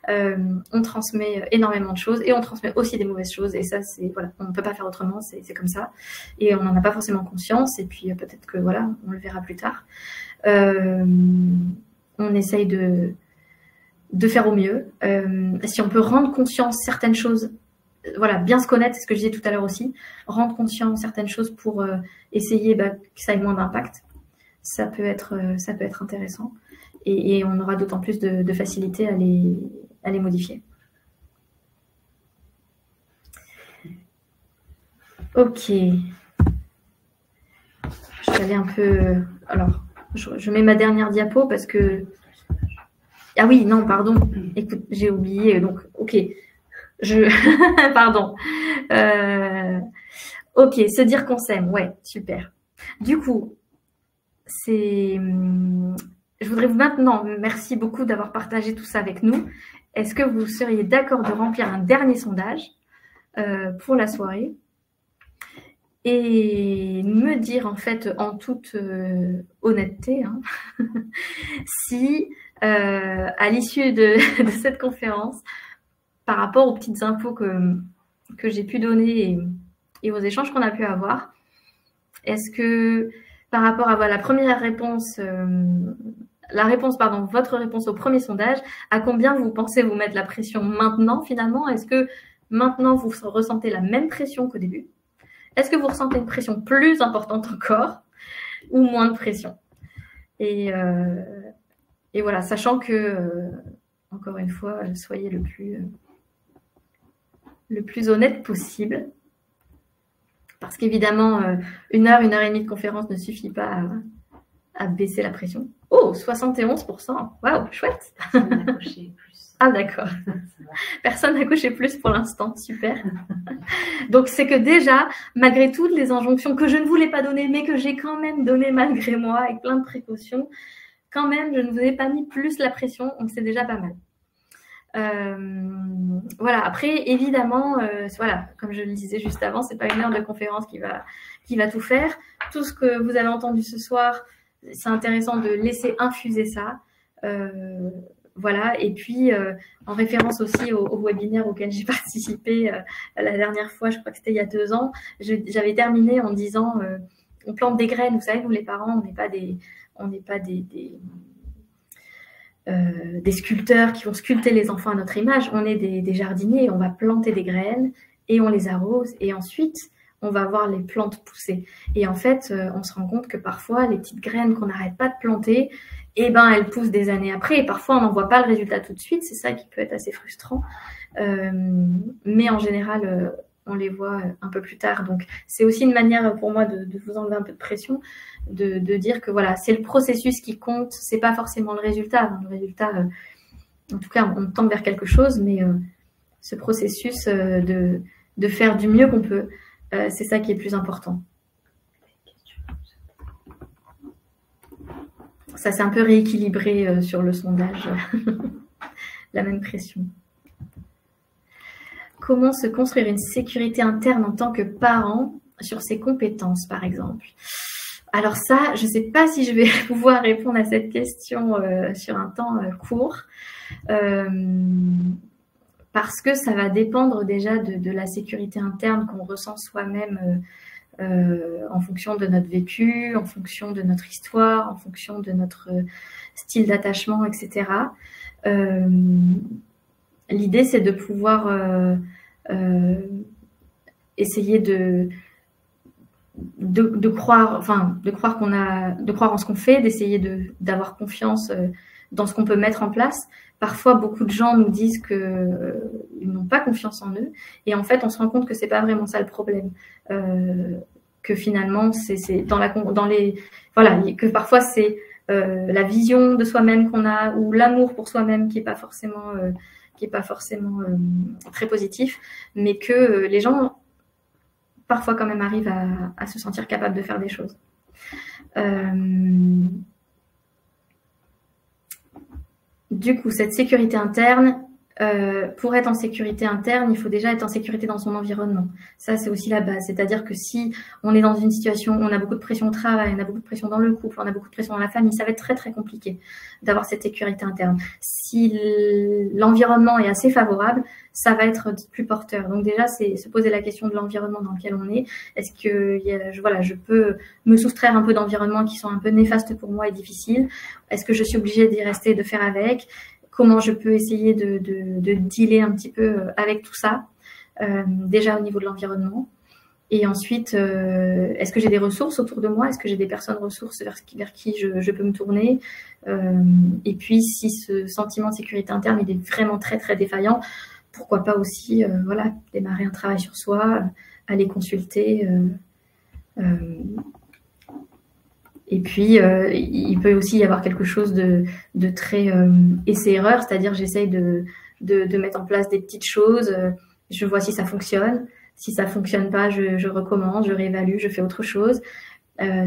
on transmet énormément de choses et on transmet aussi des mauvaises choses. Et ça, voilà, on ne peut pas faire autrement, c'est comme ça. Et on n'en a pas forcément conscience. Et puis peut-être que voilà, on le verra plus tard. On essaye de faire au mieux. Si on peut rendre conscience certaines choses, voilà, bien se connaître, c'est ce que je disais tout à l'heure aussi, rendre conscience certaines choses pour essayer que ça ait moins d'impact, ça peut être intéressant. Et on aura d'autant plus de facilité à les modifier. Ok. Je vais aller un peu... Alors, je mets ma dernière diapo parce que... Ah oui, non, pardon. Écoute, j'ai oublié. Donc, ok. Pardon. Ok, se dire qu'on s'aime. Ouais, super. Du coup, je voudrais vous maintenant, merci beaucoup d'avoir partagé tout ça avec nous. Est-ce que vous seriez d'accord de remplir un dernier sondage pour la soirée et me dire en fait en toute honnêteté hein, si à l'issue de cette conférence, par rapport aux petites infos que j'ai pu donner et aux échanges qu'on a pu avoir, est-ce que par rapport à la première réponse, votre réponse au premier sondage, à combien vous pensez vous mettre la pression maintenant finalement? Est-ce que maintenant vous ressentez la même pression qu'au début? Est-ce que vous ressentez une pression plus importante encore ou moins de pression? Et voilà, sachant que, encore une fois, soyez le plus honnête possible. Parce qu'évidemment, 1 heure, 1 heure et demie de conférence ne suffit pas à baisser la pression. Oh, 71%. Waouh, chouette. Personne n'a coché plus. Ah, d'accord. Personne n'a coché plus pour l'instant. Super. Donc, c'est que déjà, malgré toutes les injonctions que je ne voulais pas donner, mais que j'ai quand même donné malgré moi, avec plein de précautions, quand même, je ne vous ai pas mis plus la pression. Donc, c'est déjà pas mal. Voilà. Après, évidemment, voilà, comme je le disais juste avant, c'est pas 1 heure de conférence qui va tout faire. Tout ce que vous avez entendu ce soir, c'est intéressant de laisser infuser ça. Voilà. Et puis, en référence aussi au webinaire auquel j'ai participé la dernière fois, je crois que c'était il y a 2 ans, j'avais terminé en disant on plante des graines. Vous savez, nous les parents, on n'est pas des sculpteurs qui vont sculpter les enfants à notre image. On est des jardiniers, on va planter des graines et on les arrose et ensuite on va voir les plantes pousser. Et en fait, on se rend compte que parfois les petites graines qu'on n'arrête pas de planter, elles poussent des années après et parfois on n'en voit pas le résultat tout de suite. C'est ça qui peut être assez frustrant. Mais en général, on les voit un peu plus tard. Donc, c'est aussi une manière pour moi de vous enlever un peu de pression, de dire que voilà, c'est le processus qui compte, c'est pas forcément le résultat. Le résultat, en tout cas, on tend vers quelque chose, mais ce processus de faire du mieux qu'on peut, c'est ça qui est plus important. Ça s'est un peu rééquilibré sur le sondage, la même pression. Comment se construire une sécurité interne en tant que parent sur ses compétences, par exemple? Alors ça, je ne sais pas si je vais pouvoir répondre à cette question sur un temps court, parce que ça va dépendre déjà de la sécurité interne qu'on ressent soi-même en fonction de notre vécu, en fonction de notre histoire, en fonction de notre style d'attachement, etc. L'idée, c'est de pouvoir essayer de croire en ce qu'on fait, d'essayer d'avoir confiance dans ce qu'on peut mettre en place. Parfois, beaucoup de gens nous disent qu'ils n'ont pas confiance en eux, et en fait, on se rend compte que c'est pas vraiment ça le problème. Que finalement, c'est que parfois c'est la vision de soi-même qu'on a ou l'amour pour soi-même qui est pas forcément très positif, mais que les gens parfois quand même arrivent à se sentir capables de faire des choses. Du coup, cette sécurité interne, pour être en sécurité interne, il faut déjà être en sécurité dans son environnement. Ça, c'est aussi la base. C'est-à-dire que si on est dans une situation où on a beaucoup de pression au travail, on a beaucoup de pression dans le couple, on a beaucoup de pression dans la famille, ça va être très, très compliqué d'avoir cette sécurité interne. Si l'environnement est assez favorable, ça va être plus porteur. Donc déjà, c'est se poser la question de l'environnement dans lequel on est. Est-ce que je peux me soustraire un peu d'environnements qui sont un peu néfastes pour moi et difficiles? Est-ce que je suis obligée d'y rester et de faire avec? Comment je peux essayer de dealer un petit peu avec tout ça, déjà au niveau de l'environnement. Et ensuite, est-ce que j'ai des ressources autour de moi? Est-ce que j'ai des personnes ressources vers qui je peux me tourner? Et puis, si ce sentiment de sécurité interne il est vraiment très, très défaillant, pourquoi pas aussi démarrer un travail sur soi, aller consulter. Et puis, il peut aussi y avoir quelque chose de très essai-erreur, c'est-à-dire j'essaye de mettre en place des petites choses, je vois si ça fonctionne. Si ça fonctionne pas, je recommence, je réévalue, je fais autre chose.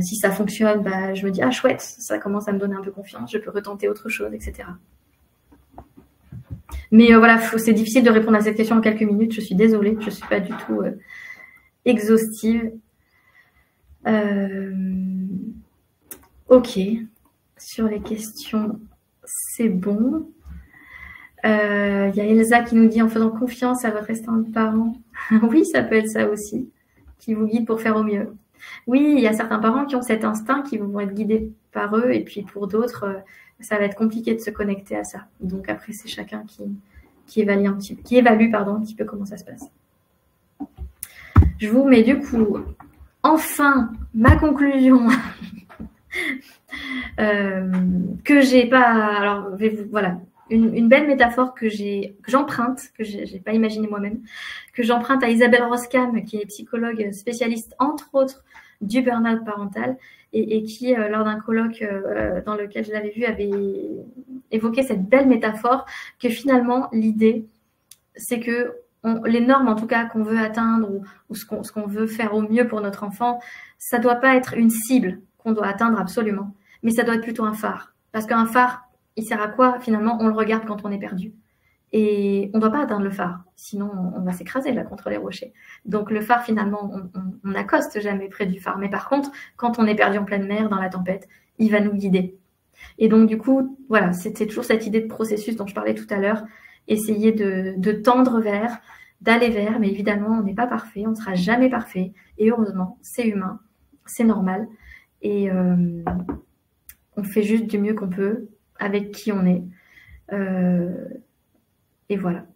Si ça fonctionne, bah, je me dis, ah chouette, ça commence à me donner un peu confiance, je peux retenter autre chose, etc. Mais voilà, c'est difficile de répondre à cette question en quelques minutes. Je suis désolée, je ne suis pas du tout exhaustive. Ok, sur les questions, c'est bon. Il y a Elsa qui nous dit en faisant confiance à votre instinct de parent. Oui, ça peut être ça aussi, qui vous guide pour faire au mieux. Oui, il y a certains parents qui ont cet instinct, qui vont être guidés par eux, et puis pour d'autres, ça va être compliqué de se connecter à ça. Donc après, c'est chacun qui évalue un petit peu comment ça se passe. Je vous mets du coup, enfin, ma conclusion que j'ai pas... Alors, voilà, une belle métaphore que j'emprunte, que j'ai pas imaginé moi-même, que j'emprunte à Isabelle Roskam, qui est psychologue spécialiste, entre autres, du burn-out parental, et qui, lors d'un colloque dans lequel je l'avais vu, avait évoqué cette belle métaphore que finalement, l'idée, c'est que les normes, en tout cas, qu'on veut atteindre ou ce qu'on veut faire au mieux pour notre enfant, ça doit pas être une cible qu'on doit atteindre absolument, mais ça doit être plutôt un phare. Parce qu'un phare, il sert à quoi? Finalement, on le regarde quand on est perdu. Et on ne doit pas atteindre le phare, sinon on va s'écraser là contre les rochers. Donc le phare, finalement, on n'accoste jamais près du phare. Mais par contre, quand on est perdu en pleine mer, dans la tempête, il va nous guider. Et donc du coup, voilà, c'était toujours cette idée de processus dont je parlais tout à l'heure. Essayer de tendre vers, d'aller vers, mais évidemment, on n'est pas parfait, on ne sera jamais parfait. Et heureusement, c'est humain, c'est normal. Et on fait juste du mieux qu'on peut avec qui on est. Et voilà.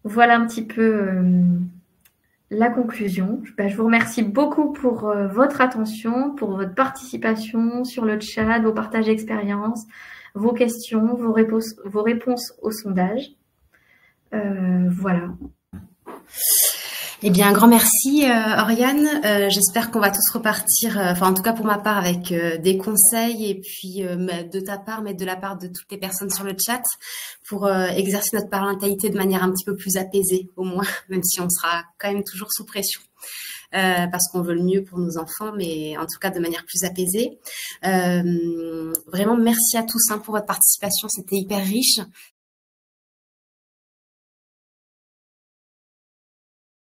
Voilà un petit peu la conclusion. Je vous remercie beaucoup pour votre attention, pour votre participation sur le chat, vos partages d'expériences, vos questions, vos réponses au sondage. Voilà. Eh bien, un grand merci, Oriane. J'espère qu'on va tous repartir, enfin en tout cas pour ma part, avec des conseils et puis de ta part, mais de la part de toutes les personnes sur le chat, pour exercer notre parentalité de manière un petit peu plus apaisée, au moins, même si on sera quand même toujours sous pression. Parce qu'on veut le mieux pour nos enfants, mais en tout cas de manière plus apaisée. Vraiment, merci à tous pour votre participation, c'était hyper riche.